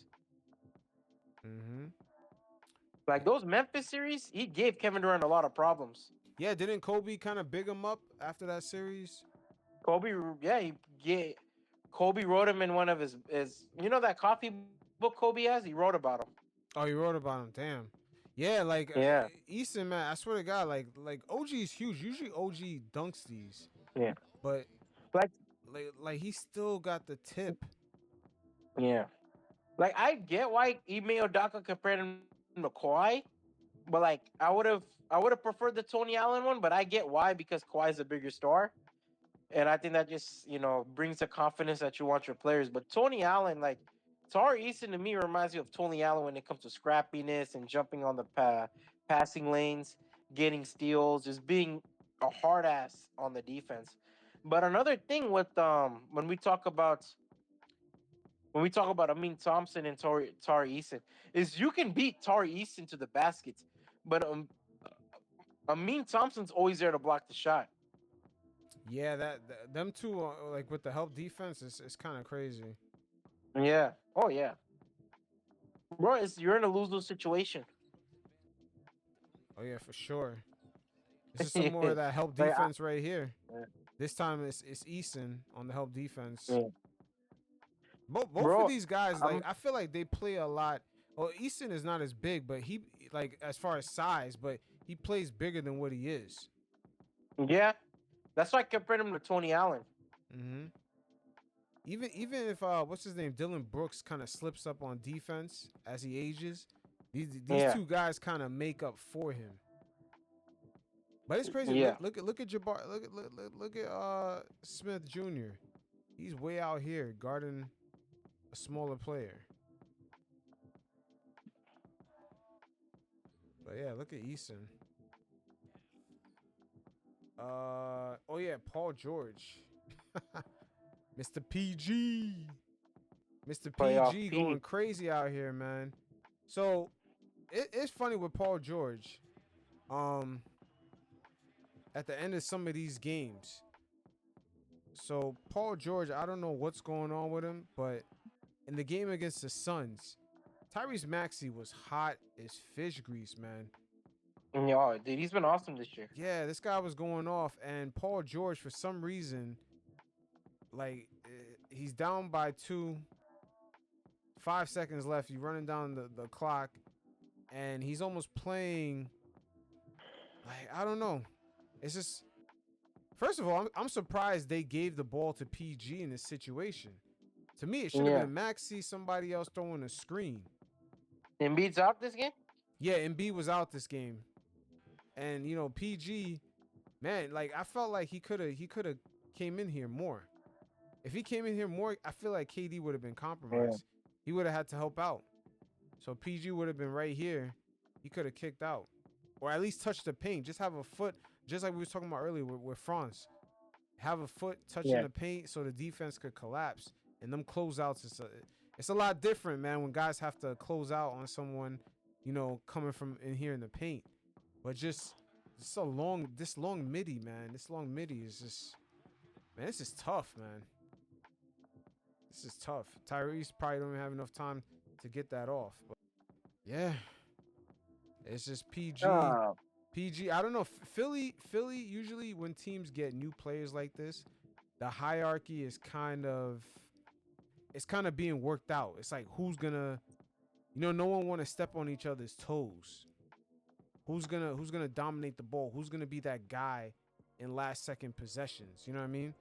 Like, those Memphis series, he gave Kevin Durant a lot of problems.
Yeah, didn't Kobe kind of big him up after that series?
Kobe wrote him in one of his you know that coffee book Kobe has? He wrote about him.
Oh, he wrote about him. Damn. Yeah, Eason, man, I swear to God, like OG is huge. Usually OG dunks these.
Yeah.
But like he still got the tip.
Yeah. Like, I get why Ime Odaka compared him to Kawhi, but like I would have preferred the Tony Allen one, but I get why, because Kawhi is a bigger star. And I think that just, brings the confidence that you want your players. But Tony Allen, like, Tari Eason to me reminds me of Tony Allen when it comes to scrappiness and jumping on the passing lanes, getting steals, just being a hard ass on the defense. But another thing with when we talk about Thompson and Tari Eason is you can beat Tari Eason to the basket, but Thompson's always there to block the shot.
Yeah, them two like with the help defense is kind of crazy.
Yeah. Oh yeah. Bro, you're in a lose-lose situation.
Oh yeah, for sure. This is some more of that help defense right here. Yeah. This time it's Eason on the help defense. Yeah. Both of these guys, like I feel like they play a lot Well, Eason is not as big, but he like as far as size, but he plays bigger than what he is.
Yeah, that's why I compared him to Tony Allen.
Mm-hmm. Even if what's his name, Dylan Brooks kind of slips up on defense as he ages, these two guys kind of make up for him. But it's crazy.
Yeah.
Look at Jabbar. Look at Smith Jr. He's way out here guarding a smaller player. But yeah, look at Eason. Oh yeah, Paul George. Mr. PG. Mr. PG going crazy out here, man. So it's funny with Paul George. At the end of some of these games. So Paul George, I don't know what's going on with him, but in the game against the Suns, Tyrese Maxey was hot as fish grease, man.
Yeah, dude, he's been awesome this year.
Yeah, this guy was going off, and Paul George, for some reason, like he's down by 2, 5 seconds left. He's running down the clock, and he's almost playing. Like, I don't know. It's just, first of all, I'm surprised they gave the ball to PG in this situation. To me, it should have been Maxey, somebody else throwing a screen.
Embiid's out this game?
Yeah, Embiid was out this game. And, you know, PG, man, like, I felt like he could have came in here more. If he came in here more, I feel like KD would have been compromised. Yeah. He would have had to help out. So PG would have been right here. He could have kicked out. Or at least touch the paint. Just have a foot, just like we was talking about earlier with Franz. Have a foot touching the paint so the defense could collapse. And them closeouts, it's a lot different, man, when guys have to close out on someone, you know, coming from in here in the paint. But just this long midi, man. This long midi is just, man, this is tough, man. This is tough. Tyrese probably don't even have enough time to get that off. But yeah, it's just PG. PG. I don't know. Philly. Usually, when teams get new players like this, the hierarchy is kind of being worked out. It's like who's gonna, you know, no one want to step on each other's toes. Who's gonna dominate the ball? Who's gonna be that guy in last second possessions? You know what I mean?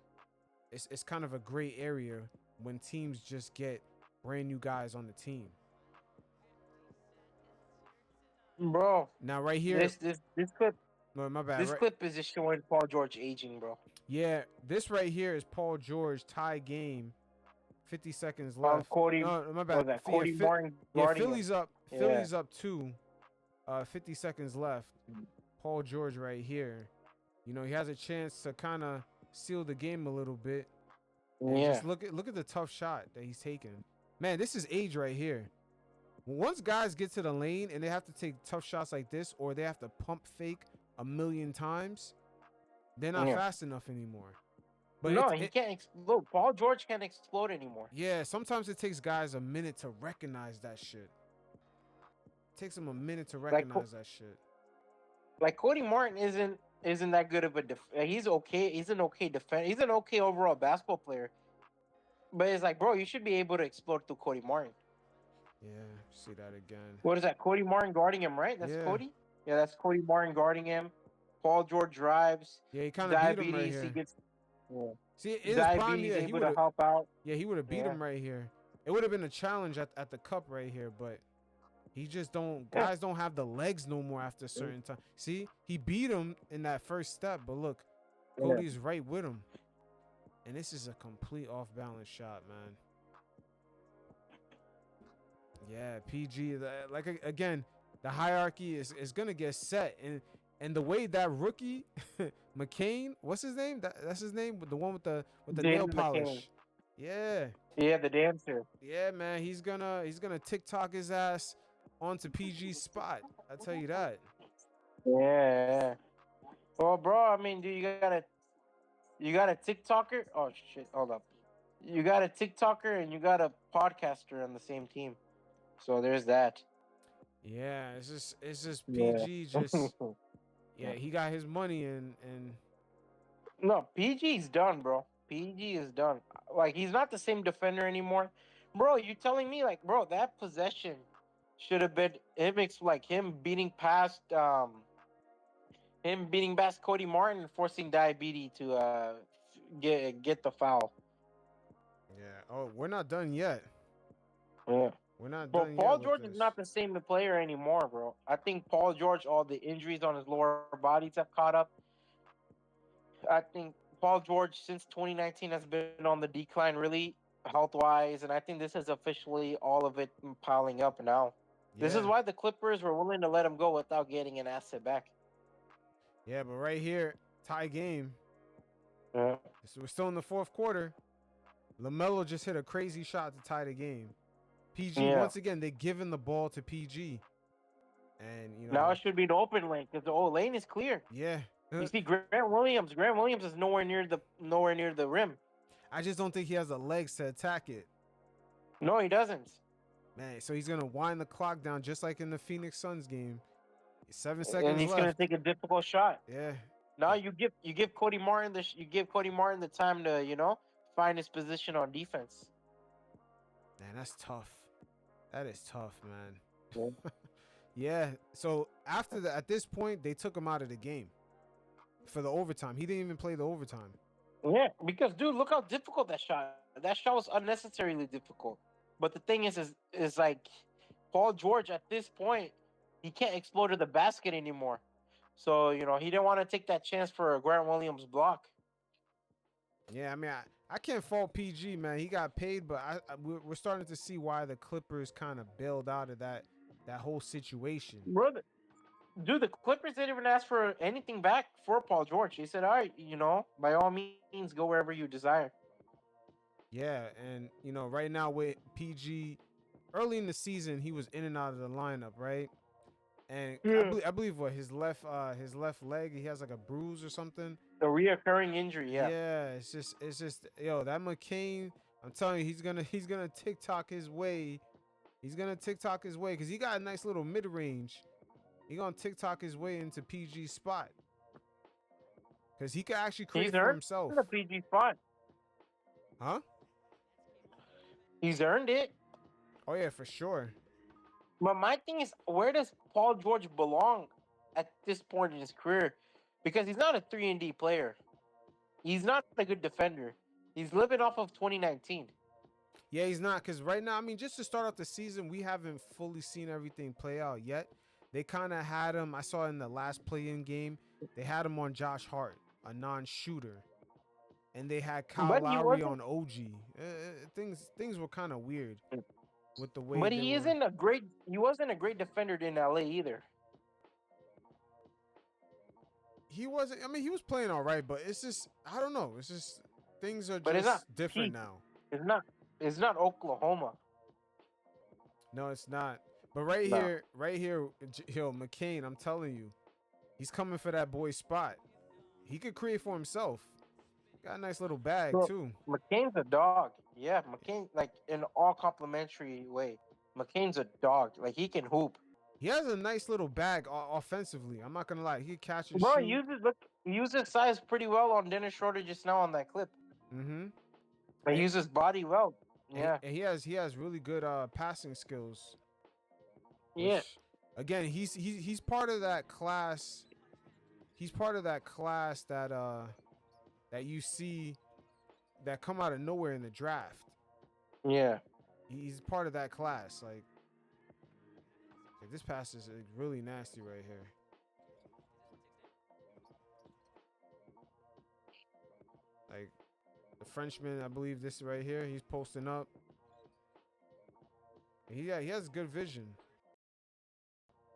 It's kind of a gray area when teams just get brand new guys on the team.
Bro.
Now right here.
This clip.
No, my bad.
This clip is just showing Paul George aging, bro.
Yeah, this right here is Paul George tie game. 50 seconds left.
Cody,
no, my bad.
Cody Martin.
Philly's up. Philly's up 2. 50 seconds left. Paul George right here. You know, he has a chance to kind of seal the game a little bit.
Yeah.
Just look at the tough shot that he's taking. Man, this is age right here. Once guys get to the lane and they have to take tough shots like this, or they have to pump fake 1,000,000 times, they're not fast enough anymore.
But no, he can't explode. Paul George can't explode anymore.
Yeah, sometimes it takes guys a minute to recognize that shit. It takes them a minute to recognize that shit.
Like Cody Martin isn't that good of a he's okay. He's an okay defender. He's an okay overall basketball player. But it's like, bro, you should be able to explode through Cody Martin.
Yeah, see that again.
What is that? Cody Martin guarding him, right? That's Cody? Yeah, that's Cody Martin guarding him. Paul George drives.
Yeah, he kind of beat him right here.
He gets,
see, in his prime,
he able to help out.
Yeah, he would have beat him right here. It would have been a challenge at the cup right here, but he just don't. Guys don't have the legs no more after a certain time. See, he beat him in that first step, but look, Cody's right with him. And this is a complete off-balance shot, man. Yeah, PG. Like again, the hierarchy is gonna get set, and the way that rookie, McCain, what's his name? That's his name, the one with the nail polish. McCain. Yeah.
Yeah, the dancer.
Yeah, man, he's gonna TikTok his ass onto PG's spot. I tell you that.
Yeah. Well, bro, I mean, dude, you got a TikToker? Oh shit, hold up. You got a TikToker and you got a podcaster on the same team. So there's that.
Yeah, it's just PG just yeah, he got his money and
no, PG's done, bro. PG is done. Like, he's not the same defender anymore. Bro, you telling me, like, bro, that possession should have been him. Like him beating past Cody Martin and forcing Diabetes to get the foul.
Yeah. Oh, we're not done yet.
Yeah.
We're not
Bro,
done
Paul
yet with
George is
this.
not the same player anymore, bro. I think Paul George, all the injuries on his lower bodies have caught up. I think Paul George since 2019 has been on the decline, really health wise, and I think this is officially all of it piling up now. This is
Yeah.
why the Clippers were willing to let him go without getting an asset back.
Yeah, but right here, tie game.
Yeah.
So we're still in the fourth quarter. LaMelo just hit a crazy shot to tie the game. PG,
Yeah.
once again, they're giving the ball to PG. And, you
Now
know,
it should be the open lane because the old lane is clear.
yeah.
You see Grant Williams. Grant Williams is nowhere near the rim.
I just don't think he has the legs to attack it.
No, he doesn't.
Man, so he's going to wind the clock down just like in the Phoenix Suns game. 7
And
seconds
he's
left.
gonna take a difficult shot.
Yeah.
Now you give Cody Martin the time to find his position on defense.
Man, that's tough. That is tough, man.
Yeah.
Yeah. So after that, at this point, they took him out of the game for the overtime. He didn't even play the overtime.
Yeah, because dude, look how difficult that shot. That shot was unnecessarily difficult. But the thing is like Paul George at this point, he can't explode to the basket anymore. So he didn't want to take that chance for a Grant Williams block.
Yeah, I mean, I can't fault PG, man. He got paid, but we're starting to see why the Clippers kind of bailed out of that whole situation.
Brother, dude, the Clippers didn't even ask for anything back for Paul George. They said, all right, by all means, go wherever you desire.
Yeah, and right now with PG, early in the season, he was in and out of the lineup, right? And I believe what his left leg, he has like a bruise or something.
A reoccurring injury, yeah.
Yeah, it's just that McCain. I'm telling you, he's gonna TikTok his way. He's gonna TikTok his way because he got a nice little mid range. He gonna TikTok his way into PG's spot because he can actually create for himself.
The PG spot,
huh?
He's earned it.
Oh yeah, for sure.
But my thing is, where does Paul George belong at this point in his career? Because he's not a 3-and-D player. He's not a good defender. He's living off of 2019.
Yeah, he's not. Because right now, I mean, just to start off the season, we haven't fully seen everything play out yet. They kind of had him, I saw in the last play-in game, they had him on Josh Hart, a non-shooter. And they had Kyle Lowry on OG. Things were kind of weird with the way.
But he wasn't a great defender in LA either.
He wasn't. I mean, he was playing all right, but it's just I don't know. It's just things are just different now.
It's not Oklahoma.
No, it's not. But right here, McCain, I'm telling you, he's coming for that boy's spot. He could create for himself. Got a nice little bag too.
McCain's a dog. Yeah, McCain, like in all complimentary way. McCain's a dog. Like he can hoop.
He has a nice little bag offensively. I'm not gonna lie. He can catch and
Bro,
shoot.
he uses size pretty well on Dennis Schroeder just now on that clip.
Mm-hmm.
He uses body well. Yeah.
And he has really good passing skills.
Yeah.
Again, he's part of that class. He's part of that class that you see that come out of nowhere in the draft.
Yeah.
He's part of that class. Like this pass is really nasty right here. Like the Frenchman, I believe this right here. He's posting up. He has good vision.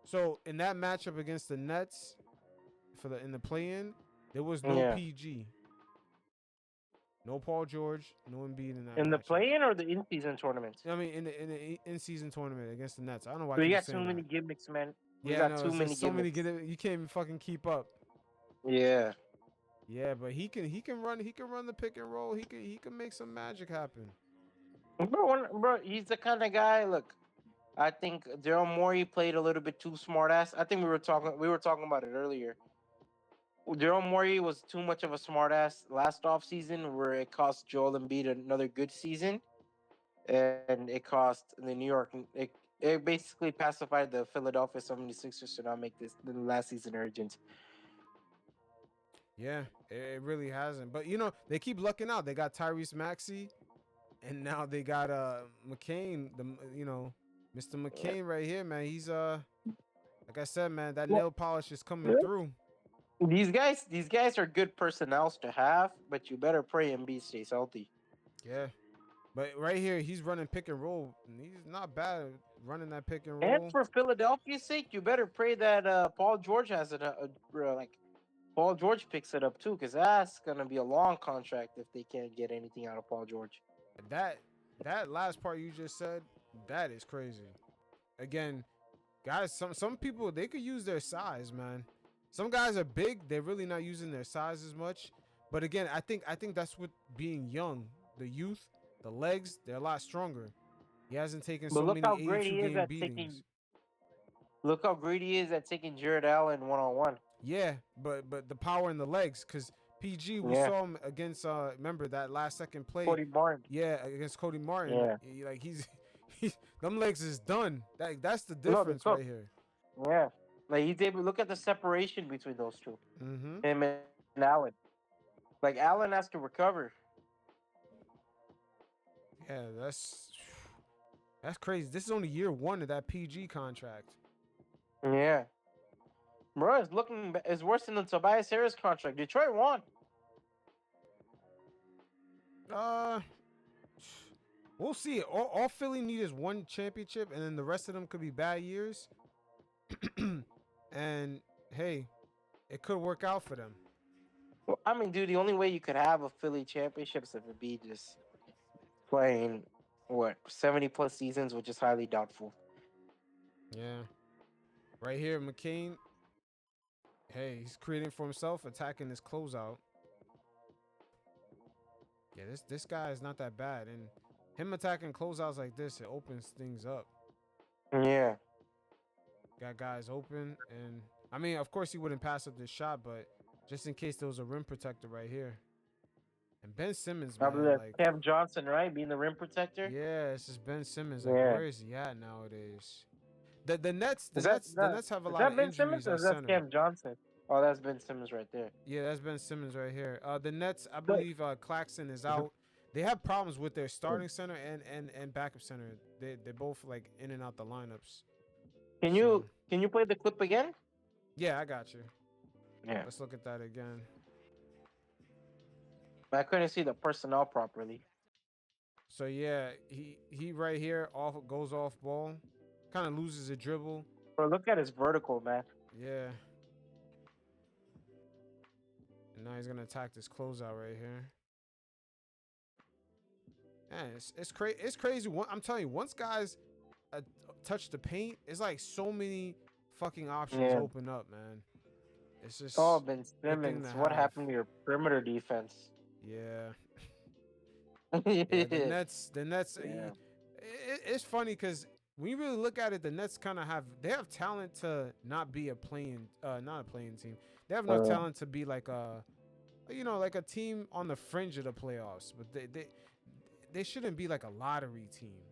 So in that matchup against the Nets, in the play-in, there was no PG, no Paul George, no Embiid in that.
In the play-in or the in-season tournament?
I mean, in the in-season tournament against the Nets. I don't know why.
We got too many gimmicks, man. We got too many gimmicks.
You can't even fucking keep up.
Yeah.
Yeah, but he can run the pick and roll. He can make some magic happen.
Bro, he's the kind of guy. Look, I think Daryl Morey played a little bit too smart ass. I think we were talking about it earlier. Daryl Morey was too much of a smart ass last offseason where it cost Joel Embiid another good season. And it cost the New York it basically pacified the Philadelphia 76ers to not make this the last season urgent.
Yeah, it really hasn't. But you know, they keep lucking out. They got Tyrese Maxey, and now they got McCain. Mr. McCain right here, man. He's like I said, man, that nail polish is coming through.
These guys are good personnels to have, but you better pray Embiid stays healthy.
Yeah, but right here, he's running pick and roll. And he's not bad at running that pick and
And
roll.
for Philadelphia's sake, you better pray that Paul George has Paul George picks it up too, because that's gonna be a long contract if they can't get anything out of Paul George.
That last part you just said, that is crazy. Again, guys, some people, they could use their size, man. Some guys are big, they're really not using their size as much. But again, I think that's what being young, the youth, the legs, they're a lot stronger. He hasn't taken so many 82 game beatings.
Look how great he is at taking Jared Allen 1-on-1.
Yeah, but the power in the legs, because PG, we saw him against remember that last second play,
Cody Martin.
Yeah, against Cody Martin.
Yeah.
He's them legs is done. That's the difference right here.
Yeah, like he's able to look at the separation between those two.
Mm-hmm.
Him and Allen. Like Allen has to recover.
Yeah, that's crazy. This is only year one of that PG contract.
Yeah. Bro, it's worse than the Tobias Harris contract. Detroit won.
We'll see. All Philly need is one championship, and then the rest of them could be bad years. And hey, it could work out for them.
Well, I mean, dude, the only way you could have a Philly championship is if it be just playing 70 plus seasons, which is highly doubtful.
Yeah. Right here, McCain. Hey, he's creating for himself, attacking his closeout. Yeah, this guy is not that bad, and him attacking closeouts like this, it opens things up.
Yeah.
Got guys open, and I mean, of course, he wouldn't pass up this shot, but just in case there was a rim protector right here. And Ben Simmons, man, like
Cam Johnson, right, being the rim protector.
Yeah, it's just Ben Simmons. Like, where is he at nowadays? The Nets have a lot of
Ben
injuries
Simmons, or
at
is that
center.
Cam Johnson? Oh, that's Ben Simmons right there.
Yeah, that's Ben Simmons right here. The Nets, I believe Claxton is out. They have problems with their starting center and backup center. They're both like in and out the lineups.
Can you play the clip again?
Yeah, I got you.
Yeah.
Let's look at that again.
I couldn't see the personnel properly.
So yeah, he right here goes off ball, kind of loses a dribble.
Bro, look at his vertical, man.
Yeah. And now he's gonna attack this closeout right here. Man, it's crazy. It's crazy. I'm telling you, once guys touch the paint, it's like so many fucking options open up, man. It's just
Ben Simmons. What happened to your perimeter defense?
Yeah. The Nets.
Yeah.
It's funny because when you really look at it, the Nets kind of have talent to not be not a playing team. They have enough talent to be like a team on the fringe of the playoffs, but they shouldn't be like a lottery team.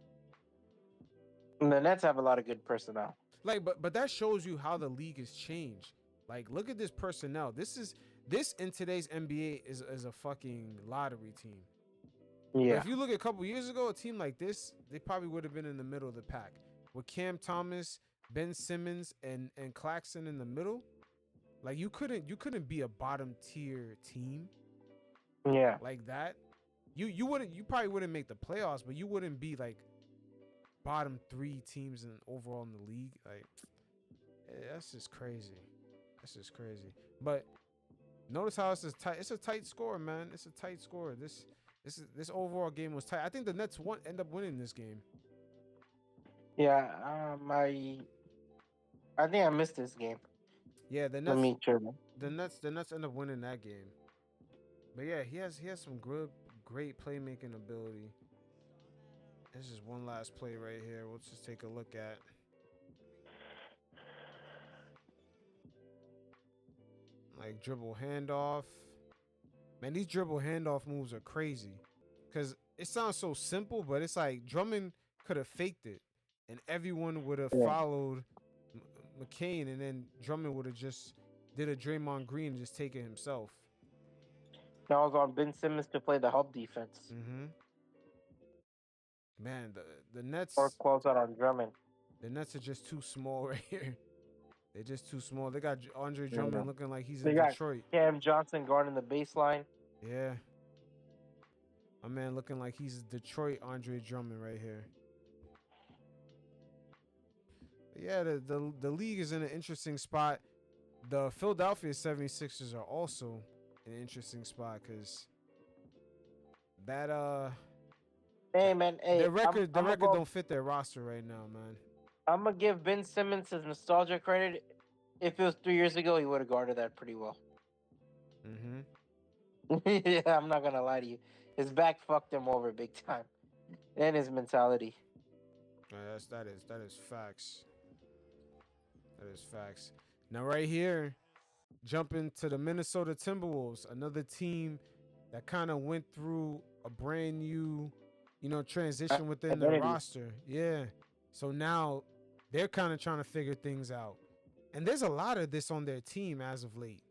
And the Nets have a lot of good personnel.
Like, but that shows you how the league has changed. Like, look at this personnel. This in today's NBA is a fucking lottery team.
Yeah.
But if you look at a couple years ago, a team like this, they probably would have been in the middle of the pack with Cam Thomas, Ben Simmons, and Claxton in the middle. Like, you couldn't be a bottom tier team.
Yeah.
Like that. You probably wouldn't make the playoffs, but you wouldn't be like bottom 3 teams overall in the league. Like, that's just crazy. But notice how it's tight. It's a tight score, man. It's a tight score. This overall game was tight. I think the Nets end up winning this game.
Yeah, I think I missed this game.
Yeah, the Nets. The Nets end up winning that game. But yeah, he has some great playmaking ability. This is one last play right here. Let's just take a look at. Like dribble handoff. Man, these dribble handoff moves are crazy. Because it sounds so simple, but it's like Drummond could have faked it. and everyone would have
Yeah.
followed McCain, and then Drummond would have just did a Draymond Green and just take it himself.
Now I was on Ben Simmons to play the help defense
Mm-hmm. Man, the
or
Nets,
close out on Drummond.
the Nets are just too small right here. They're just too small. They got Andre
Yeah.
Drummond looking like he's
They
in
got
Detroit.
Cam Johnson guarding the baseline.
Yeah. My man looking like he's Detroit Andre Drummond right here. But yeah, the league is in an interesting spot. The Philadelphia 76ers are also in an interesting spot because that
Hey man, hey,
their record
I'm
don't fit their roster right now, man.
I'm gonna give Ben Simmons his nostalgia credit. If it was 3 years ago, he would have guarded that pretty well.
Mm-hmm.
Yeah, I'm not gonna lie to you. His back fucked him over big time, and his mentality.
That is facts. That is facts. Now right here, jumping to the Minnesota Timberwolves, another team that kind of went through a brand new, transition within their
Identity.
roster. Yeah. So now they're kind of trying to figure things out. And there's a lot of this on their team as of late.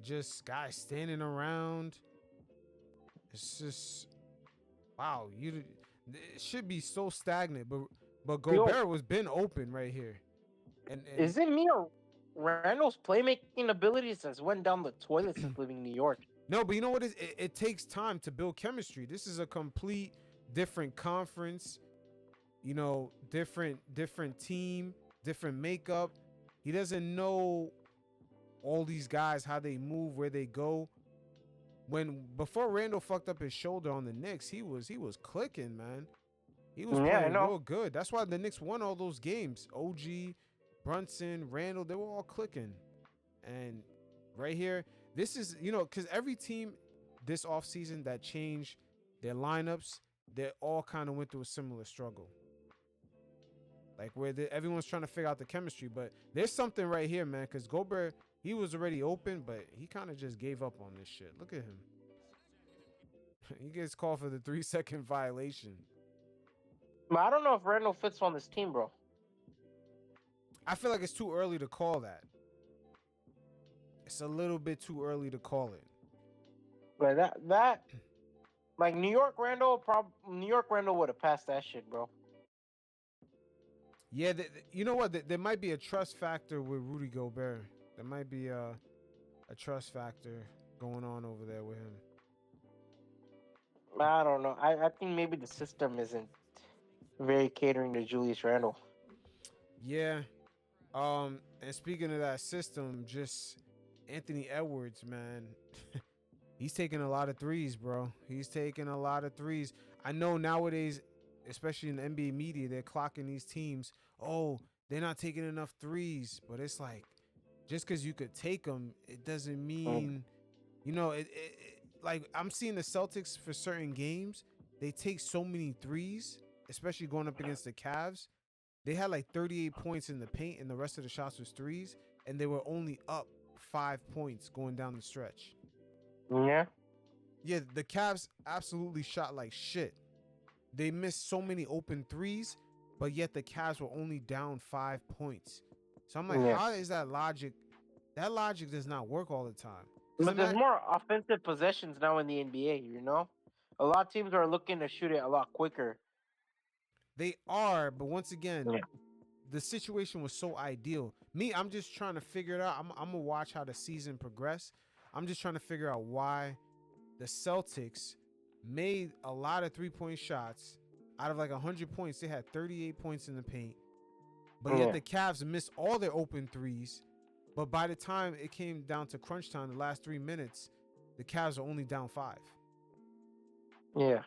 Just guys standing around. It's just wow. It should be so stagnant, but Gobert was been open right here. And
Isn't Mia Randall's playmaking abilities has went down the toilet since leaving New York?
no, but you know what? It takes time to build chemistry. This is a complete different conference. Different team, different makeup. He doesn't know all these guys, how they move, where they go. Before Randall fucked up his shoulder on the Knicks, he was clicking, man. He was playing real good. That's why the Knicks won all those games. OG, Brunson, Randall, they were all clicking. And right here, this is, because every team this offseason that changed their lineups, they all kind of went through a similar struggle. Like where everyone's trying to figure out the chemistry. But there's something right here, man, because Gobert, he was already open, but he kind of just gave up on this shit. Look at him. He gets called for the 3-second violation.
I don't know if Randall fits on this team, bro.
I feel like it's too early to call that. It's a little bit too early to call it.
But that like New York Randall would have passed that shit, bro.
Yeah, you know what? There might be a trust factor with Rudy Gobert. There might be a trust factor going on over there with him.
I don't know. I think maybe the system isn't very catering to Julius Randle.
Yeah. And speaking of that system, just Anthony Edwards, man. He's taking a lot of threes, bro. He's taking a lot of threes. I know nowadays, especially in the NBA media, they're clocking these teams. Oh, they're not taking enough threes. But it's like, just because you could take them, it doesn't mean, like I'm seeing the Celtics for certain games, they take so many threes, especially going up against the Cavs. They had like 38 points in the paint and the rest of the shots was threes, and they were only up 5 points going down the stretch.
Yeah.
Yeah, the Cavs absolutely shot like shit. They missed so many open threes, but yet the Cavs were only down 5 points. So I'm like, how is that logic? That logic does not work all the time.
But there's more offensive possessions now in the NBA, A lot of teams are looking to shoot it a lot quicker.
They are, but once again, the situation was so ideal. I'm just trying to figure it out. I'm going to watch how the season progress. I'm just trying to figure out why the Celtics made a lot of three-point shots. Out of like 100 points, they had 38 points in the paint. But yet the Cavs missed all their open threes. But by the time it came down to crunch time, the last 3 minutes, the Cavs are only down 5.
Yeah.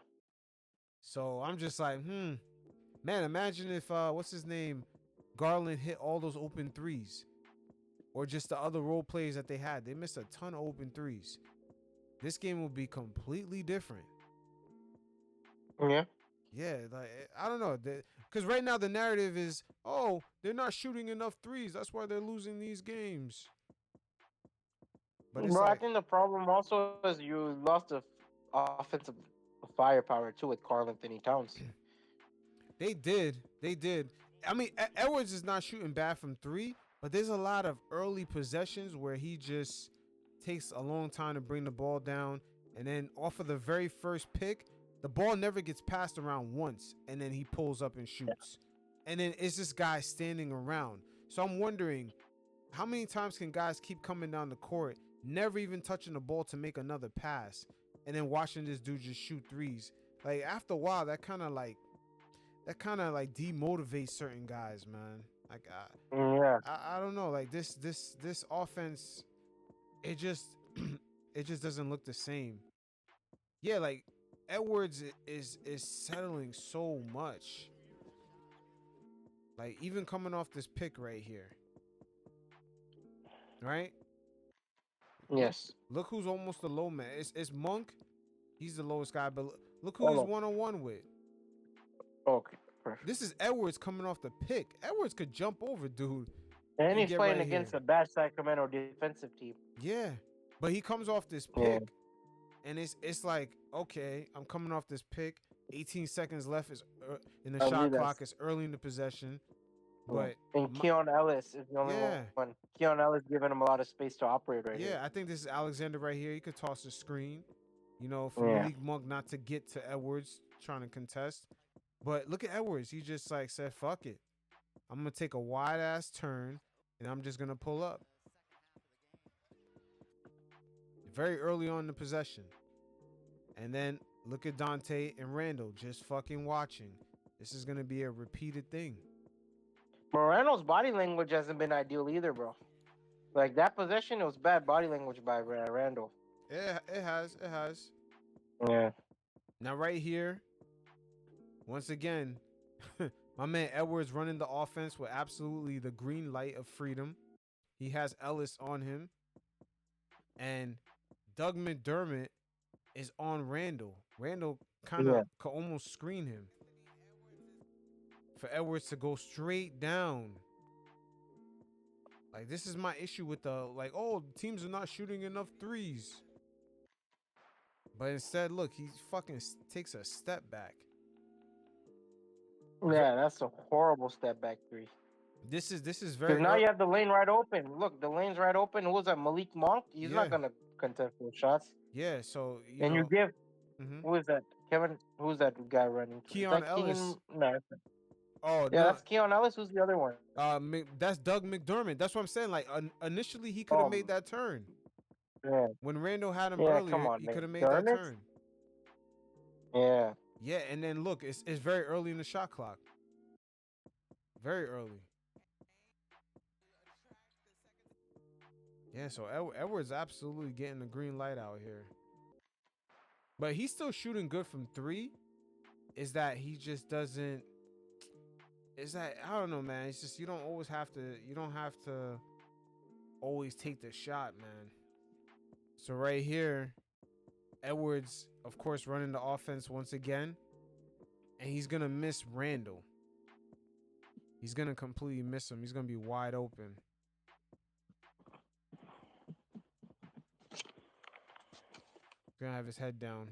So I'm just like, man, imagine if, what's his name, Garland hit all those open threes. Or just the other role plays that they had. They missed a ton of open threes. This game will be completely different.
Yeah.
Yeah, like, I don't know. Because right now the narrative is, oh, they're not shooting enough threes. That's why they're losing these games. But it's
I think the problem also is you lost the offensive firepower too with Karl Anthony Towns.
They did. I mean, Edwards is not shooting bad from three, but there's a lot of early possessions where he just takes a long time to bring the ball down, and then off of the very first pick, the ball never gets passed around once, and then he pulls up and shoots, and then it's this guy standing around. So I'm wondering, how many times can guys keep coming down the court, never even touching the ball to make another pass, and then watching this dude just shoot threes? Like after a while, that kind of like demotivates certain guys, man. Like
Yeah.
I don't know. Like this offense, it just it just doesn't look the same. Yeah, like Edwards is settling so much. Like even coming off this pick right here, right?
Yes.
Look who's almost the low man. It's Monk. He's the lowest guy, but look who he's
Hold on.
one-on-one with.
Okay. Perfect.
This is Edwards coming off the pick. Edwards could jump over, dude.
And he's
get
playing
right
against
here.
a bad Sacramento defensive team.
Yeah, but he comes off this
Yeah.
pick, and it's like, okay, I'm coming off this pick. 18 seconds left is in the
I
shot
believe that's-
clock. It's early in the possession, but
And Keon Ellis is the only
Yeah.
one. Keon Ellis giving him a lot of space to operate right
yeah,
here.
I think this is Alexander right here. He could toss a screen, for
Yeah.
Malik Monk not to get to Edwards trying to contest. But look at Edwards. He just like said, "Fuck it, I'm gonna take a wide ass turn, and I'm just gonna pull up." Very early on in the possession. And then look at Dante and Randall just fucking watching. This is going to be a repeated thing.
Moreno's body language hasn't been ideal either, bro. Like that possession, it was bad body language by Randall.
Yeah, it has. It has.
Yeah.
Now, right here, once again, my man Edwards running the offense with absolutely the green light of freedom. He has Ellis on him. And Doug McDermott is on Randall. Randall kind of could almost screen him. For Edwards to go straight down. Like, this is my issue with teams are not shooting enough threes. But instead, look, he fucking takes a step back.
Yeah, that's a horrible step back three.
This is very.
Because now you have the lane right open. Look, the lane's right open. Who was that? Malik Monk? He's not gonna contest those shots.
Yeah, so
you give
Mhm.
who is that? Kevin? Who's that guy running?
Keon Ellis.
No.
Oh,
Yeah,
no.
that's Keon Ellis. Who's the other one?
That's Doug McDermott. That's what I'm saying. Like initially, he could have made that turn.
Yeah.
When Randall had him
Yeah,
earlier,
come on,
he could have made that
McDermott?
turn.
Yeah.
Yeah, and then look, it's very early in the shot clock. Very early. Yeah, so Edwards absolutely getting the green light out here. But he's still shooting good from three. Is that he just doesn't... Is that... I don't know, man. It's just you don't have to always take the shot, man. So right here, Edwards, of course, running the offense once again. And he's going to miss Randall. He's going to completely miss him. He's going to be wide open. Gonna have his head down.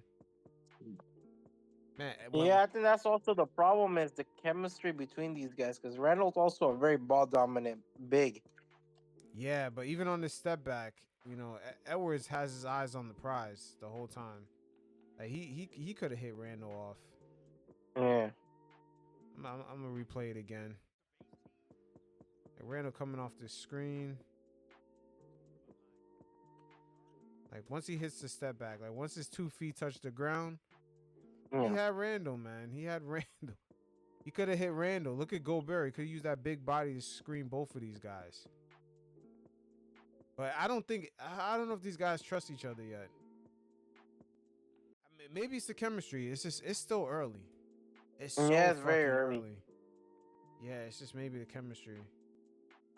Man,
Yeah, I think that's also the problem is the chemistry between these guys because Randall's also a very ball dominant big.
Yeah, but even on this step back, Edwards has his eyes on the prize the whole time. Like he could have hit Randall off.
Yeah.
I'm gonna replay it again. Like Randall coming off the screen. Like once he hits the step back, like once his 2 feet touch the ground, he had Randall, man. He had Randall. He could have hit Randall. Look at Gobert. He could use that big body to screen both of these guys. But I don't know if these guys trust each other yet. I mean, maybe it's the chemistry. It's still early. It's
very early.
Yeah, it's just maybe the chemistry.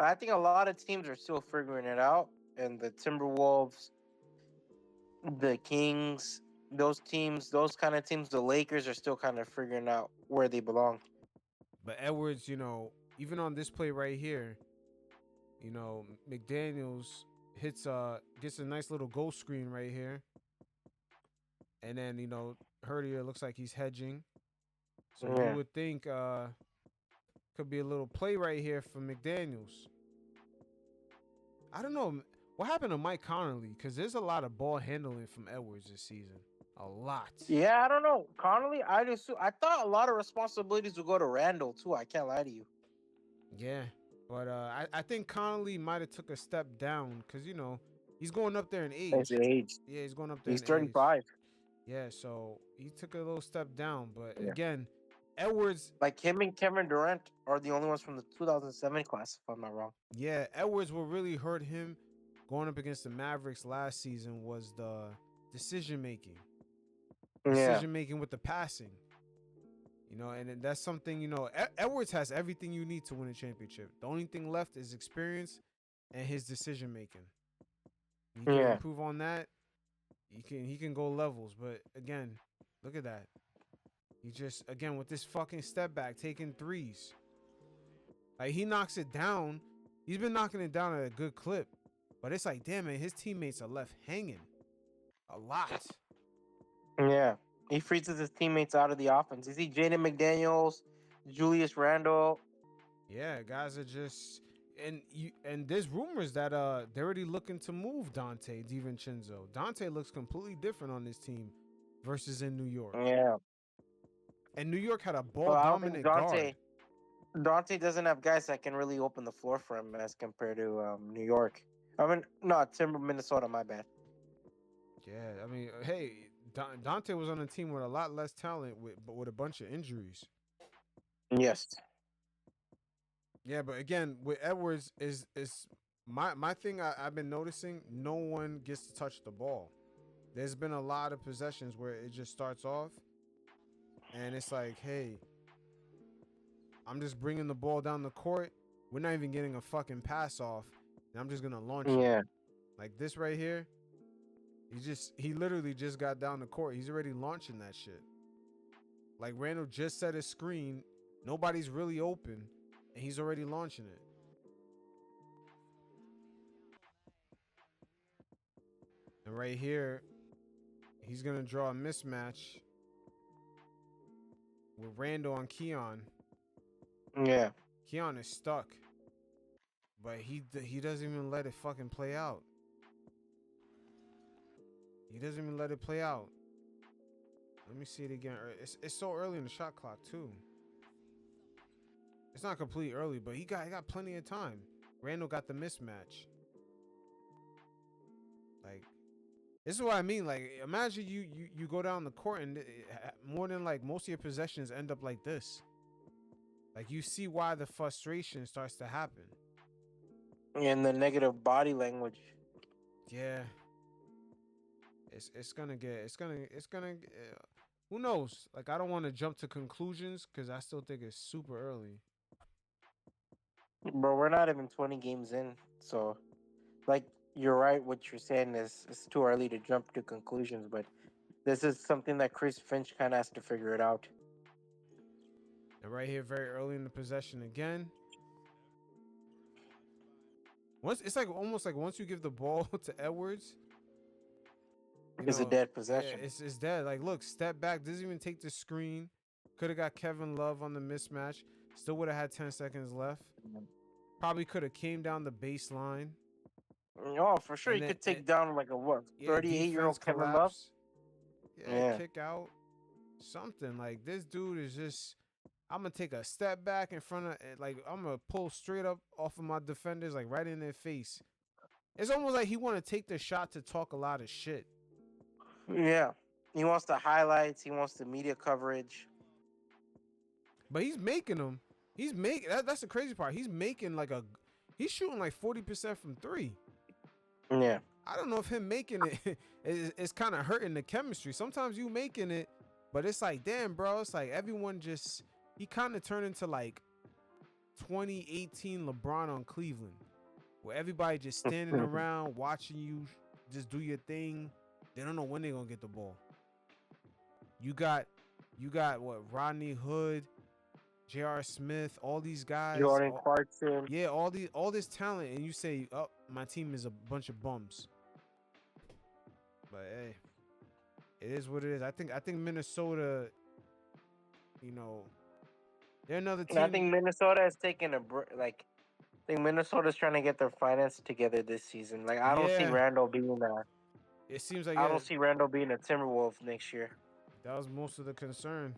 I think a lot of teams are still figuring it out, and the Timberwolves, the Kings, those kind of teams, the Lakers are still kind of figuring out where they belong.
But Edwards, even on this play right here, McDaniels gets a nice little ghost screen right here. And then, Herdier looks like he's hedging. So you would think, Could be a little play right here for McDaniels. I don't know what happened to Mike Conley, because there's a lot of ball handling from Edwards this season. A lot.
Yeah, I don't know. Connolly, I thought a lot of responsibilities would go to Randall too. I can't lie to you.
Yeah. But I think Conley might have took a step down because, you know, he's going up there in
His
age.
age.
Yeah, he's going up there
He's
in age.
35.
Yeah, so he took a little step down. But
Yeah.
again, Edwards.
Like him and Kevin Durant are the only ones from the 2007 class, if I'm not wrong.
Yeah, Edwards, what really hurt him going up against the Mavericks last season was the decision making. Decision making with the passing. You know, and that's something, you know, Edwards has everything you need to win a championship. The only thing left is experience and his decision making. He can improve on that. He can go levels, but again, look at that. He just, again, with this fucking step back, taking threes. Like, he knocks it down. He's been knocking it down at a good clip. But it's like, damn it, his teammates are left hanging a lot.
Yeah. He freezes his teammates out of the offense. You see Jaden McDaniels, Julius Randle.
Yeah, guys are just, and there's rumors that they're already looking to move Dante DiVincenzo. Dante looks completely different on this team versus in New York.
Yeah.
And New York had a ball dominant guard.
Dante doesn't have guys that can really open the floor for him as compared to New York. I mean, no, Minnesota, my bad.
Yeah, I mean, hey, Dante was on a team with a lot less talent, but with a bunch of injuries.
Yes.
Yeah, but again, with Edwards is my thing. I've been noticing no one gets to touch the ball. There's been a lot of possessions where it just starts off, and it's like, hey, I'm just bringing the ball down the court. We're not even getting a fucking pass off, and I'm just gonna launch it. Like this right here. He literally just got down the court. He's already launching that shit. Like Randall just set his screen. Nobody's really open, and he's already launching it. And right here, he's gonna draw a mismatch with Randall on Keon.
Yeah.
Keon is stuck, but he doesn't even let it fucking play out. He doesn't even let it play out. Let me see it again. It's so early in the shot clock too. It's not completely early, but he got plenty of time. Randall got the mismatch. Like, this is what I mean. Like, imagine you go down the court and more than like most of your possessions end up like this. Like, you see why the frustration starts to happen.
And the negative body language.
Yeah. It's gonna who knows? Like, I don't want to jump to conclusions because I still think it's super early.
Bro, we're not even 20 games in, so like you're right. What you're saying is it's too early to jump to conclusions, but this is something that Chris Finch kind of has to figure it out.
And right here, very early in the possession again. It's like almost like once you give the ball to Edwards,
it's a dead possession.
Yeah, it's dead. Like, look, step back, doesn't even take the screen. Could have got Kevin Love on the mismatch. Still would have had 10 seconds left. Probably could have came down the baseline.
Oh, for sure. He could take down like a 38-year-old Kevin Love.
Yeah, kick out. Something like this dude is just. I'm gonna take a step back in front of, like, I'm gonna pull straight up off of my defenders, like right in their face. It's almost like he want to take the shot to talk a lot of shit.
Yeah, he wants the highlights. He wants the media coverage.
But he's making them. He's making that's the crazy part. He's making he's shooting like 40% from three.
Yeah.
I don't know if him making it is kind of hurting the chemistry. Sometimes you making it, but it's like, damn, bro. It's like everyone just. He kind of turned into like 2018 LeBron on Cleveland, where everybody just standing around watching you just do your thing. They don't know when they're gonna get the ball. You got what, Rodney Hood, J.R. Smith, all these guys,
Jordan Clarkson.
Yeah, all this talent, and you say, "Oh, my team is a bunch of bums." But hey, it is what it is. I think Minnesota, you know, They're another
And I
team.
think Minnesota has taken like. I think Minnesota's trying to get their finances together this season. Like I don't see
Yeah,
Randall being
it seems like,
I
yeah,
don't see Randall being a Timberwolf next year.
that was most of the concern.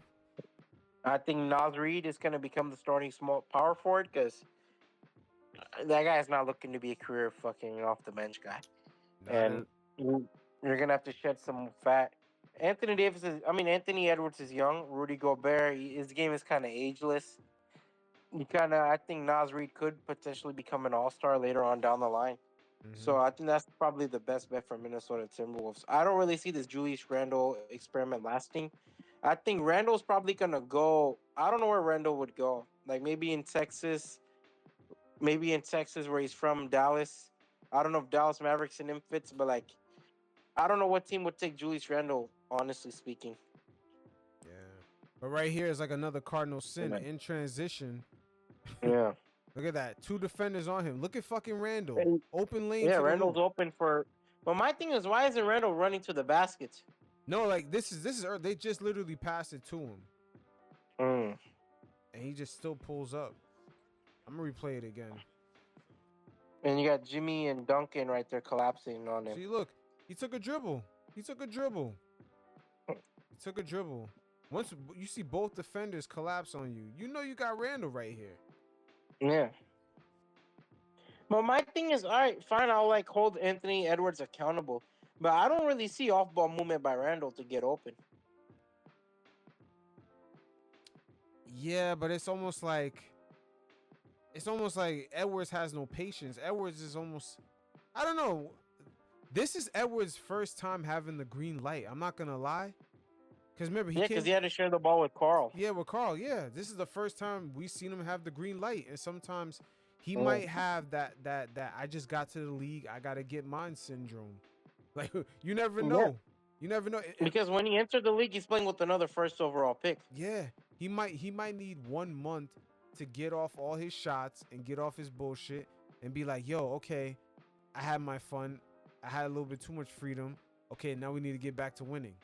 I think Nas Reed is going to become the starting small power forward because that guy is not looking to be a career fucking off the bench guy.
Not it.
And you're going to have to shed some fat. Anthony Edwards is young. Rudy Gobert, his game is kind of ageless. I think Nas Reed could potentially become an all star later on down the line.
Hmm.
So I think that's probably the best bet for Minnesota Timberwolves. I don't really see this Julius Randle experiment lasting. I think Randall's probably gonna go. I don't know where Randall would go. Like maybe in Texas where he's from, Dallas. I don't know if Dallas Mavericks and him fits, but like I don't know what team would take Julius Randle. Honestly speaking,
Yeah. But right here is like another cardinal sin
yeah,
in transition.
yeah,
Look at that. Two defenders on him. Look at fucking Randall. Open lane
yeah.
to the
Randall's
hoop.
open for. But my thing is, why isn't Randall running to the basket?
No, like this is they just literally passed it to him.
Mm.
And he just still pulls up. I'm gonna replay it again.
And you got Jimmy and Duncan right there collapsing on him.
See, look, he took a dribble. He took a dribble. He took a dribble. Once you see both defenders collapse on you, you know you got Randall right here.
Yeah. But my thing is, all right, fine, I'll like hold Anthony Edwards accountable. But I don't really see off ball movement by Randall to get open.
Yeah, but it's almost like Edwards has no patience. Edwards is almost, I don't know. This is Edwards' first time having the green light. I'm not gonna lie. Cause remember
Because he had to share the ball with Carl.
Yeah, with Carl. Yeah, this is the first time we've seen him have the green light, and sometimes he
Mm.
might have that I just got to the league, I gotta get mine syndrome. Like you never know.
Yeah.
You never know.
Because when he entered the league, he's playing with another first overall pick.
Yeah, he might need 1 month to get off all his shots and get off his bullshit and be like, yo, okay, I had my fun. I had a little bit too much freedom. Okay, now we need to get back to winning.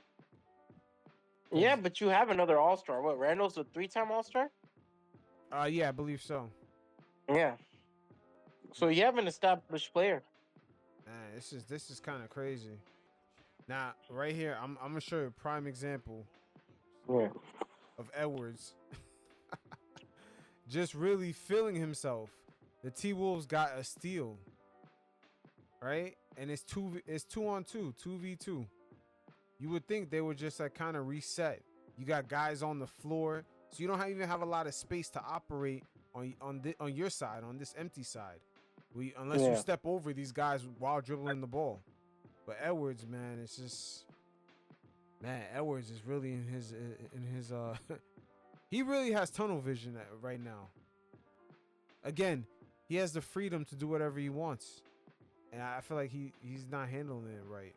Yeah, but you have another All Star. What? Randall's a 3-time All Star.
Yeah, I believe so.
Yeah. So you have an established player.
Man, this is kind of crazy. Now, right here, I'm gonna show you a prime example
Yeah.
of Edwards just really feeling himself. The T-Wolves got a steal, right? And it's 2-on-2, 2v2. You would think they would just like kind of reset. You got guys on the floor, so you don't even have a lot of space to operate on your side, on this empty side, unless you step over these guys while dribbling the ball. But Edwards, man, it's just, man, Edwards is really in his he really has tunnel vision right now. Again, he has the freedom to do whatever he wants, and I feel like he's not handling it right.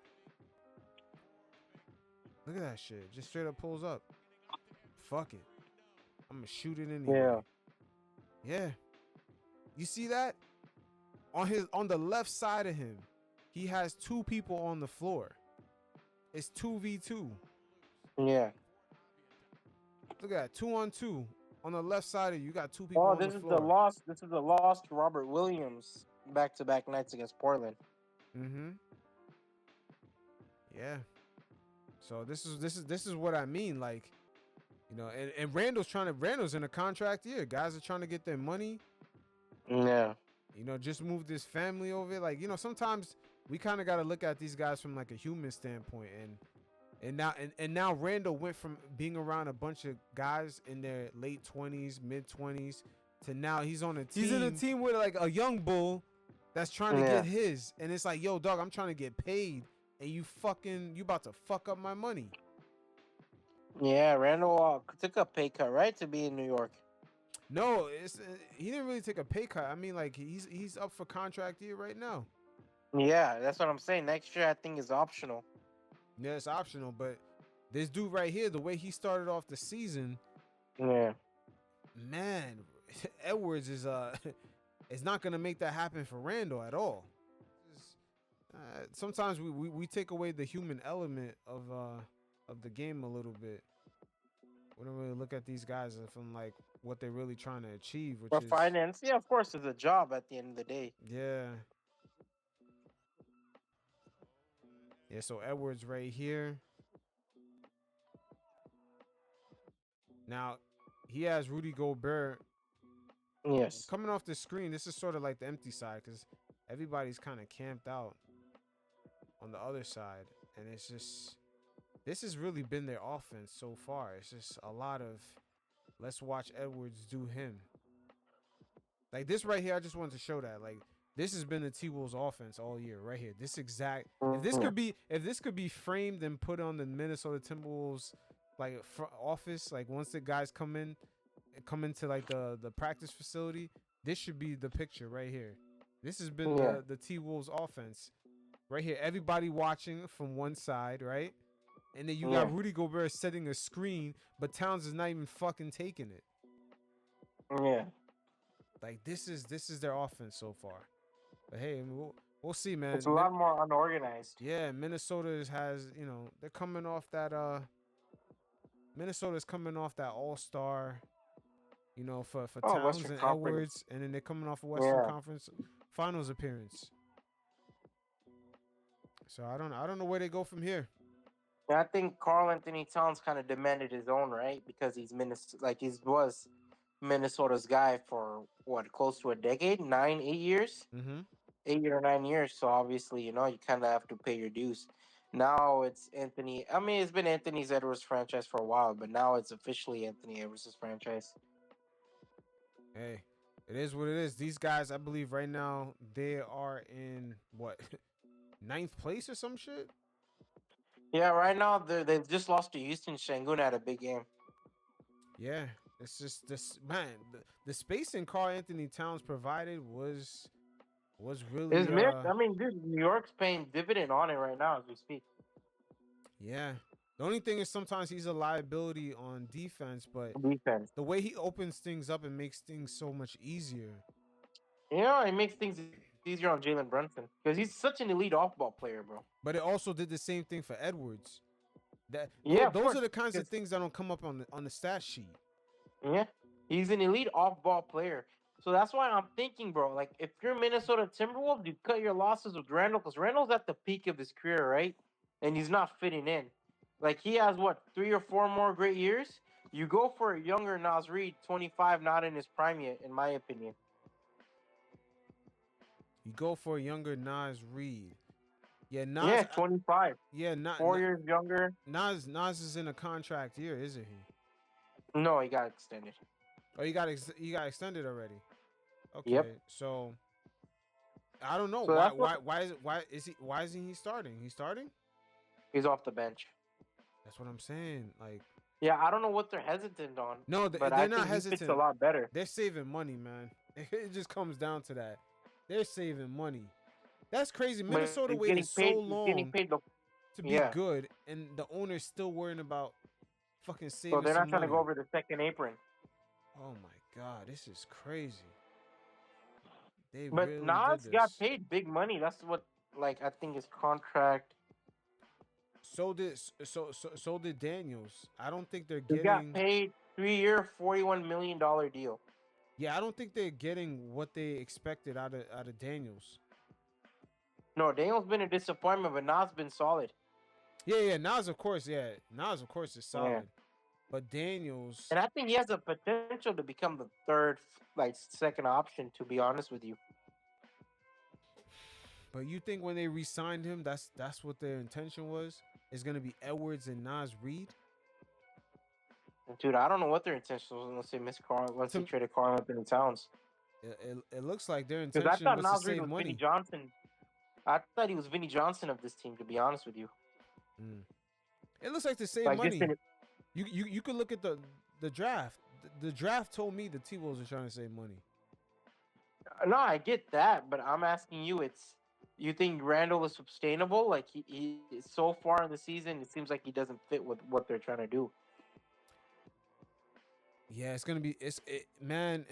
Look at that shit. Just straight up pulls up. Fuck it. I'm gonna shoot it anyway. Yeah. You see that? On the left side of him, he has 2 people on the floor. It's 2v2.
Yeah.
Look at that. 2-on-2. On the left side of you, got 2 people on the floor.
This is the lost Robert Williams back-to-back nights against Portland.
Mm-hmm. Yeah. So this is what I mean. Like, you know, and Randall's in a contract year. Guys are trying to get their money.
Yeah.
You know, just move this family over. Like, you know, sometimes we kind of got to look at these guys from like a human standpoint. And now Randall went from being around a bunch of guys in their late 20s, mid 20s, to now he's on a team. He's in a team with like a young bull that's trying to get his. And it's like, yo, dog, I'm trying to get paid. And you about to fuck up my money.
Yeah, Randall took a pay cut, right, to be in New York.
No, he didn't really take a pay cut. I mean, like he's up for contract year right now.
Yeah, that's what I'm saying. Next year, I think is optional.
Yeah, it's optional, but this dude right here, the way he started off the season,
yeah,
man, Edwards is is not gonna make that happen for Randall at all. Sometimes we take away the human element of the game a little bit. We don't really look at these guys from like what they're really trying to achieve, which
But
is
finance, yeah, of course, is a job at the end of the day.
yeah. Yeah, so Edwards right here. Now, he has Rudy Gobert
Yes.
coming off the screen. This is sort of like the empty side because everybody's kind of camped out on the other side. And it's just, this has really been their offense so far. It's just a lot of, let's watch Edwards do him. Like this right here, I just wanted to show that. Like, this has been the T-Wolves offense all year, right here. This exact, if this could be framed and put on the Minnesota Timberwolves like office, like once the guys come into like the practice facility, this should be the picture right here. This has been the T-Wolves offense right here. Everybody watching from one side, right? And then you got Rudy Gobert setting a screen, but Towns is not even fucking taking it.
Yeah.
Like this is their offense so far. But hey, we'll see, man.
It's a lot more unorganized.
Yeah, Minnesota has, they're coming off that Minnesota's coming off that all-star, for Towns
Western
and
Conference.
Edwards, and then they're coming off a Western Conference Finals appearance. So I don't know where they go from here.
I think Karl Anthony Towns kind of demanded his own, right? Because he was Minnesota's guy for what, close to a decade, 8 years, 8 or 9 years. So obviously, you kind of have to pay your dues. Now it's Anthony. I mean, it's been Anthony Edwards' franchise for a while, but now it's officially Anthony Edwards' franchise.
Hey, it is what it is. These guys, I believe right now, they are in what, 9th place or some shit?
Yeah, right now they've just lost to Houston. Şengün had a big game.
Yeah, it's just this, man. The spacing Karl Anthony Towns provided was really.
It's mixed. I mean, dude, New York's paying dividend on it right now as we speak.
Yeah. The only thing is sometimes he's a liability on defense, but the way he opens things up and makes things so much easier.
Yeah, it makes things easier on Jalen Brunson because he's such an elite off-ball player, bro.
But it also did the same thing for Edwards. Those are the kinds of things that don't come up on the stat sheet.
Yeah, he's an elite off-ball player. So that's why I'm thinking, bro, like if you're Minnesota Timberwolves, you cut your losses with Randall because Randall's at the peak of his career, right? And he's not fitting in. Like he has, 3 or 4 more great years? You go for a younger Naz Reid, 25, not in his prime yet, in my opinion.
You go for a younger Naz Reid. Yeah, Naz.
Yeah, 25.
Yeah,
4 years younger.
Naz is in a contract year, isn't he?
No, he got extended.
Oh, he got extended already. Okay,
Yep.
So I don't know
So
why isn't he starting? He's starting?
He's off the bench.
That's what I'm saying. Like,
yeah, I don't know what they're hesitant on.
No,
but
they're not hesitant.
He fits a lot better.
They're saving money, man. It just comes down to that. They're saving money. That's crazy. Minnesota waited so long to be good, and the owner's still worrying about fucking saving.
So they're not trying
money.
to go over the second apron.
Oh my god, this is crazy.
But really Nas got paid big money. That's what, I think his contract.
So did Daniels. I don't think they're getting.
He got paid 3-year, $41 million deal.
Yeah, I don't think they're getting what they expected out of Daniels.
No, Daniels been a disappointment, but Nas been solid.
Yeah, Nas of course is solid. Yeah. But Daniels,
and I think he has the potential to become the third, second option. To be honest with you.
But you think when they re-signed him, that's what their intention was? It's gonna be Edwards and Naz Reid?
Dude, I don't know what their intention was once they traded Karl Anthony Towns.
It looks like their intention was to save money.
Vinny Johnson. I thought he was Vinny Johnson of this team, to be honest with you.
It looks like to save money. You could look at the draft. The draft told me the T-Wolves are trying to save money.
No, I get that, but I'm asking you, you think Randall is sustainable? Like he so far in the season, it seems like he doesn't fit with what they're trying to do.
Yeah, it's gonna be man.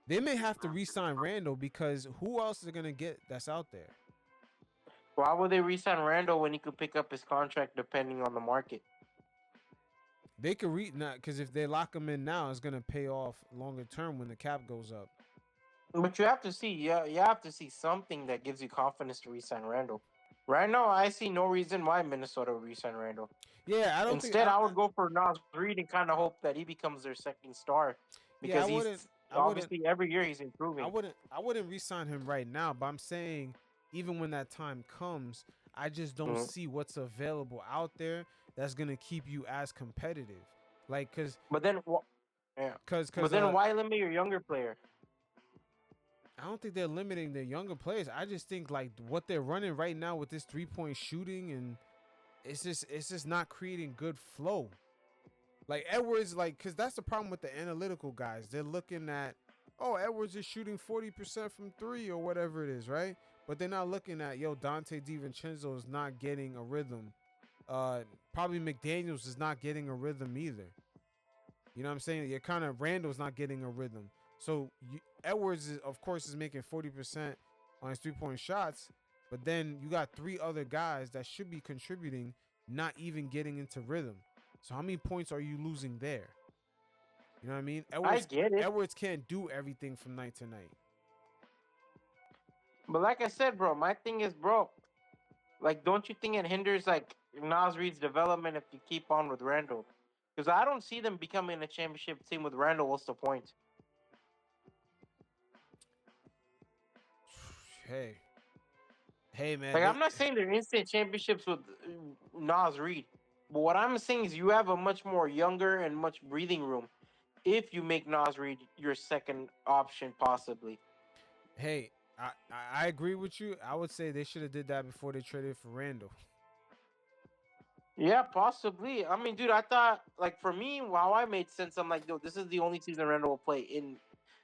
They may have to re-sign Randall because who else is gonna get that's out there?
Why would they re-sign Randall when he could pick up his contract depending on the market?
They could not because if they lock him in now, it's gonna pay off longer term when the cap goes up.
But you have to see, yeah, you have to see something that gives you confidence to re-sign Randall. Right now, I see no reason why Minnesota would re-sign Randall.
Yeah, I don't think.
Instead, I would go for Nas Reed and kind of hope that he becomes their second star,
Yeah, I
because he's
wouldn't. I wouldn't.
obviously every year he's improving.
I wouldn't re-sign him right now. But I'm saying even when that time comes, I just don't
Mhm.
see what's available out there that's gonna keep you as competitive. Like,
But then, yeah.
cause,
But
cause,
then, why limit your younger player?
I don't think they're limiting the younger players. I just think like what they're running right now with this 3-point shooting, and it's just not creating good flow. Like Edwards, like, cause that's the problem with the analytical guys. They're looking at, oh, Edwards is shooting 40% from three or whatever it is, right? But they're not looking at, yo, Dante DiVincenzo is not getting a rhythm. Probably McDaniels is not getting a rhythm either. You know what I'm saying? You're kind of Randall's not getting a rhythm. So Edwards, of course, is making 40% on his 3-point shots, but then you got 3 other guys that should be contributing, not even getting into rhythm. So how many points are you losing there? You know what I mean?
I get it.
Edwards can't do everything from night to night.
But like I said, bro, my thing is, bro, like, don't you think it hinders like Nas Reed's development if you keep on with Randall? Because I don't see them becoming a championship team with Randall. What's the point?
Hey, man.
Like, I'm not saying they're instant championships with Nas Reed, but what I'm saying is you have a much more younger and much breathing room if you make Nas Reed your second option, possibly.
Hey, I agree with you. I would say they should have did that before they traded for Randall.
Yeah, possibly. I mean, dude, I thought, like, for me, how I made sense, I'm like, yo, this is the only season Randall will play in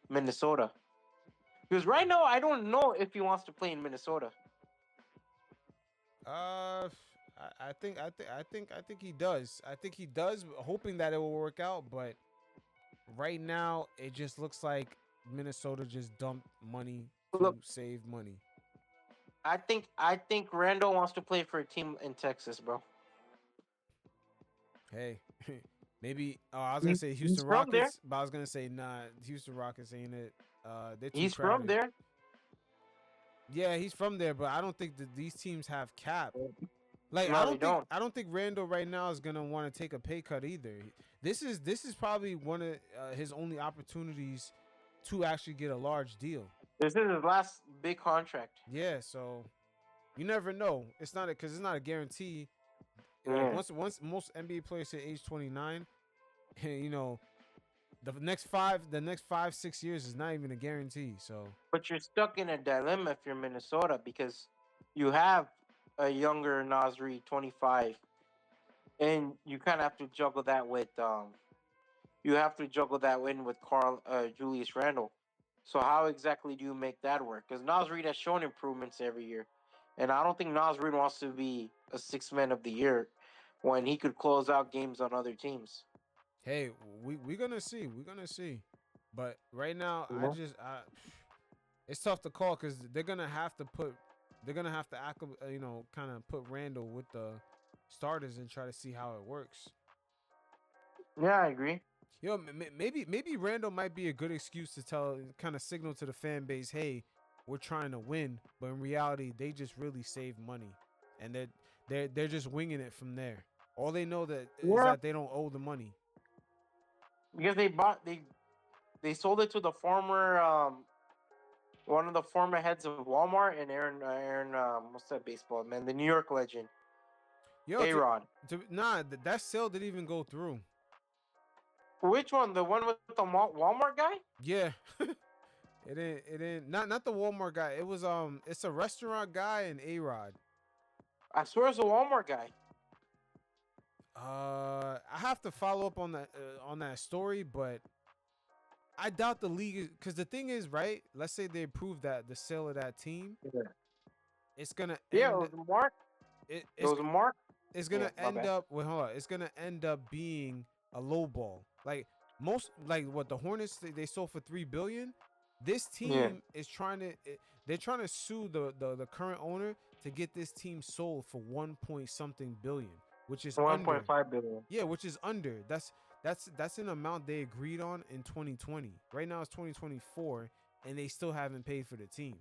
Minnesota. Because right now, I don't know if he wants to play in Minnesota.
I think he does. I think he does, hoping that it will work out. But right now, it just looks like Minnesota just dumped money to
Look,
save money.
I think Randall wants to play for a team in Texas, bro.
Hey, maybe. I was gonna say
He's
Houston
from there.
Rockets, but I was gonna say nah. Houston Rockets ain't it. They're too
He's
crowded.
from there.
Yeah, he's from there, but I don't think that these teams have cap. Like
No, they don't.
I don't think Randall right now is gonna want to take a pay cut either. This is probably one of his only opportunities to actually get a large deal.
This is his last big contract.
Yeah, so you never know. It's not because it's not a guarantee.
Yeah.
Once most NBA players hit age 29, you know, the next 5-6 years is not even a guarantee. So,
But you're stuck in a dilemma if you're Minnesota, because you have a younger Nas Reed, 25, and you kind of have to juggle that with with Julius Randle. So how exactly do you make that work? Because Nas Reed has shown improvements every year, and I don't think Nas Reed wants to be a 6 man of the year when he could close out games on other teams.
hey, we're gonna see. We're gonna see. But right now,
You know?
it's tough to call because they're gonna have to kind of put Randall with the starters and try to see how it works.
Yeah, I agree.
Yo, maybe Randall might be a good excuse to kind of signal to the fan base, hey, we're trying to win, but in reality, they just really save money, and they're just winging it from there. All they know is that they don't owe the money.
Because they sold it to the former one of the former heads of Walmart, and Aaron what's that baseball man, the New York legend,
Yo,
A-Rod.
That sale didn't even go through.
Which one? The one with the Walmart guy?
Yeah. It didn't not the Walmart guy. It was it's a restaurant guy and A-Rod.
I swear it's a Walmart guy.
I have to follow up on that story, but I doubt the league is, because the thing is, right? Let's say they approve that the sale of that team,
Yeah.
it's gonna
Yeah,
end,
it was Mark. It was Mark.
it's gonna
Yeah, my
end
bad.
up hold on, it's gonna end up being a low ball. Like what the Hornets they sold for $3 billion. This team is they're trying to sue the current owner to get this team sold for 1 point something billion. which is under.
1.5 billion.
Yeah, which is under. That's an amount they agreed on in 2020. Right now it's 2024, and they still haven't paid for the team.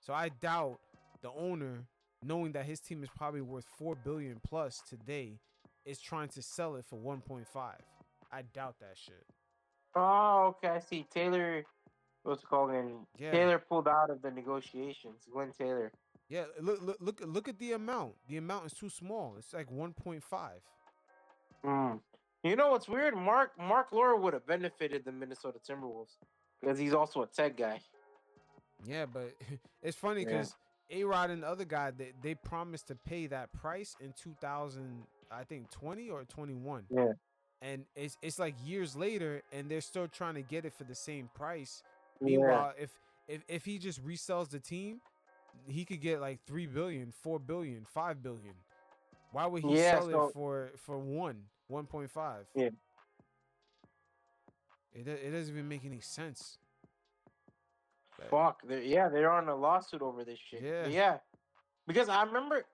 So I doubt the owner, knowing that his team is probably worth $4 billion plus today, is trying to sell it for 1.5. I doubt that shit.
Oh, okay. I see. Taylor, what's it called?
Yeah.
Taylor pulled out of the negotiations. Glenn Taylor.
Yeah, look at the amount. The amount is too small. It's like 1.5.
Mm. You know what's weird? Mark Lore would have benefited the Minnesota Timberwolves because he's also a tech guy.
Yeah, but it's funny because A-Rod and the other guy, they promised to pay that price in 2000, I think 20 or 21.
Yeah.
And it's like years later, and they're still trying to get it for the same price. Meanwhile, if he just resells the team, he could get like 3 billion, 4 billion, 5 billion. Why would he sell it for 1.5?
Yeah.
It doesn't even make any sense.
Fuck. They're on a lawsuit over this shit.
Yeah.
Because I remember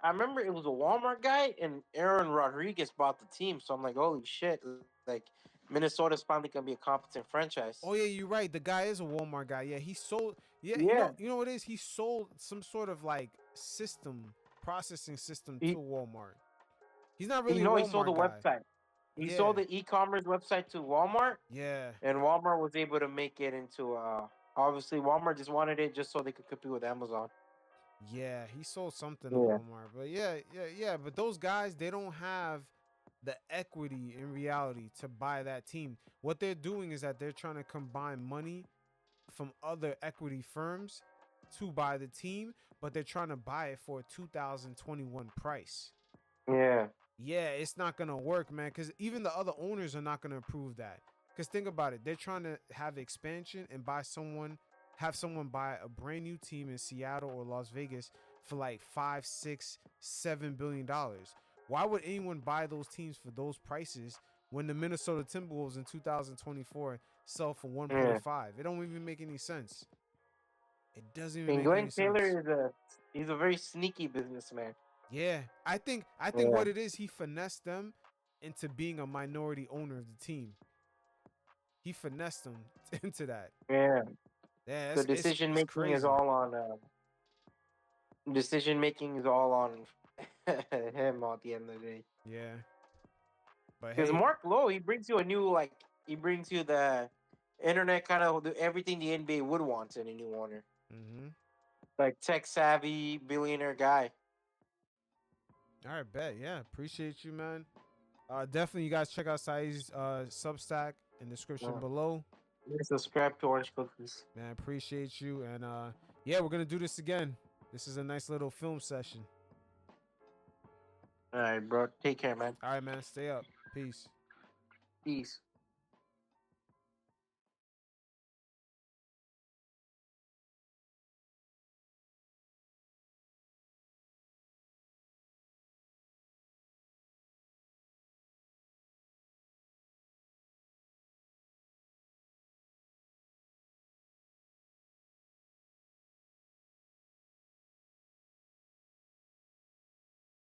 it was a Walmart guy and Aaron Rodriguez bought the team. So I'm like, holy shit. Like Minnesota's finally gonna be a competent franchise.
Oh yeah, you're right. The guy is a Walmart guy. Yeah, he sold. Yeah. You know what it is? He sold some sort of like processing system to Walmart. He's not really.
He sold the website. He sold the e-commerce website to Walmart.
Yeah.
And Walmart was able to make it into obviously Walmart just wanted it just so they could compete with Amazon.
Yeah, he sold something to Walmart. But yeah. But those guys, they don't have the equity in reality to buy that team. What they're doing is that they're trying to combine money from other equity firms to buy the team, but they're trying to buy it for a 2021 price. Yeah, it's not gonna work, man, because even the other owners are not gonna approve that. Because think about it, they're trying to have expansion and have someone buy a brand new team in Seattle or Las Vegas for like $5, $6, $7 billion. Why would anyone buy those teams for those prices when the Minnesota Timberwolves in 2024 sell for 1.5? It don't even make any sense. It doesn't even make any sense.
Glenn Taylor he's a very sneaky businessman.
Yeah, I think what it is, he finessed them into being a minority owner of the team. He finessed them into that.
Yeah.
Yeah,
the decision making is all on him at the end of the day.
Yeah. But
because Mark Lowe, he brings you the internet kind of everything the NBA would want in a new owner.
Mm-hmm.
Like tech savvy billionaire guy.
All right, bet. Yeah, appreciate you, man. Definitely, you guys check out Sai's Substack in the description below.
Subscribe to Orange Cookies.
Man, appreciate you. And yeah, we're gonna do this again. This is a nice little film session.
All right, bro. Take care, man.
All right, man. Stay up. Peace.
Peace.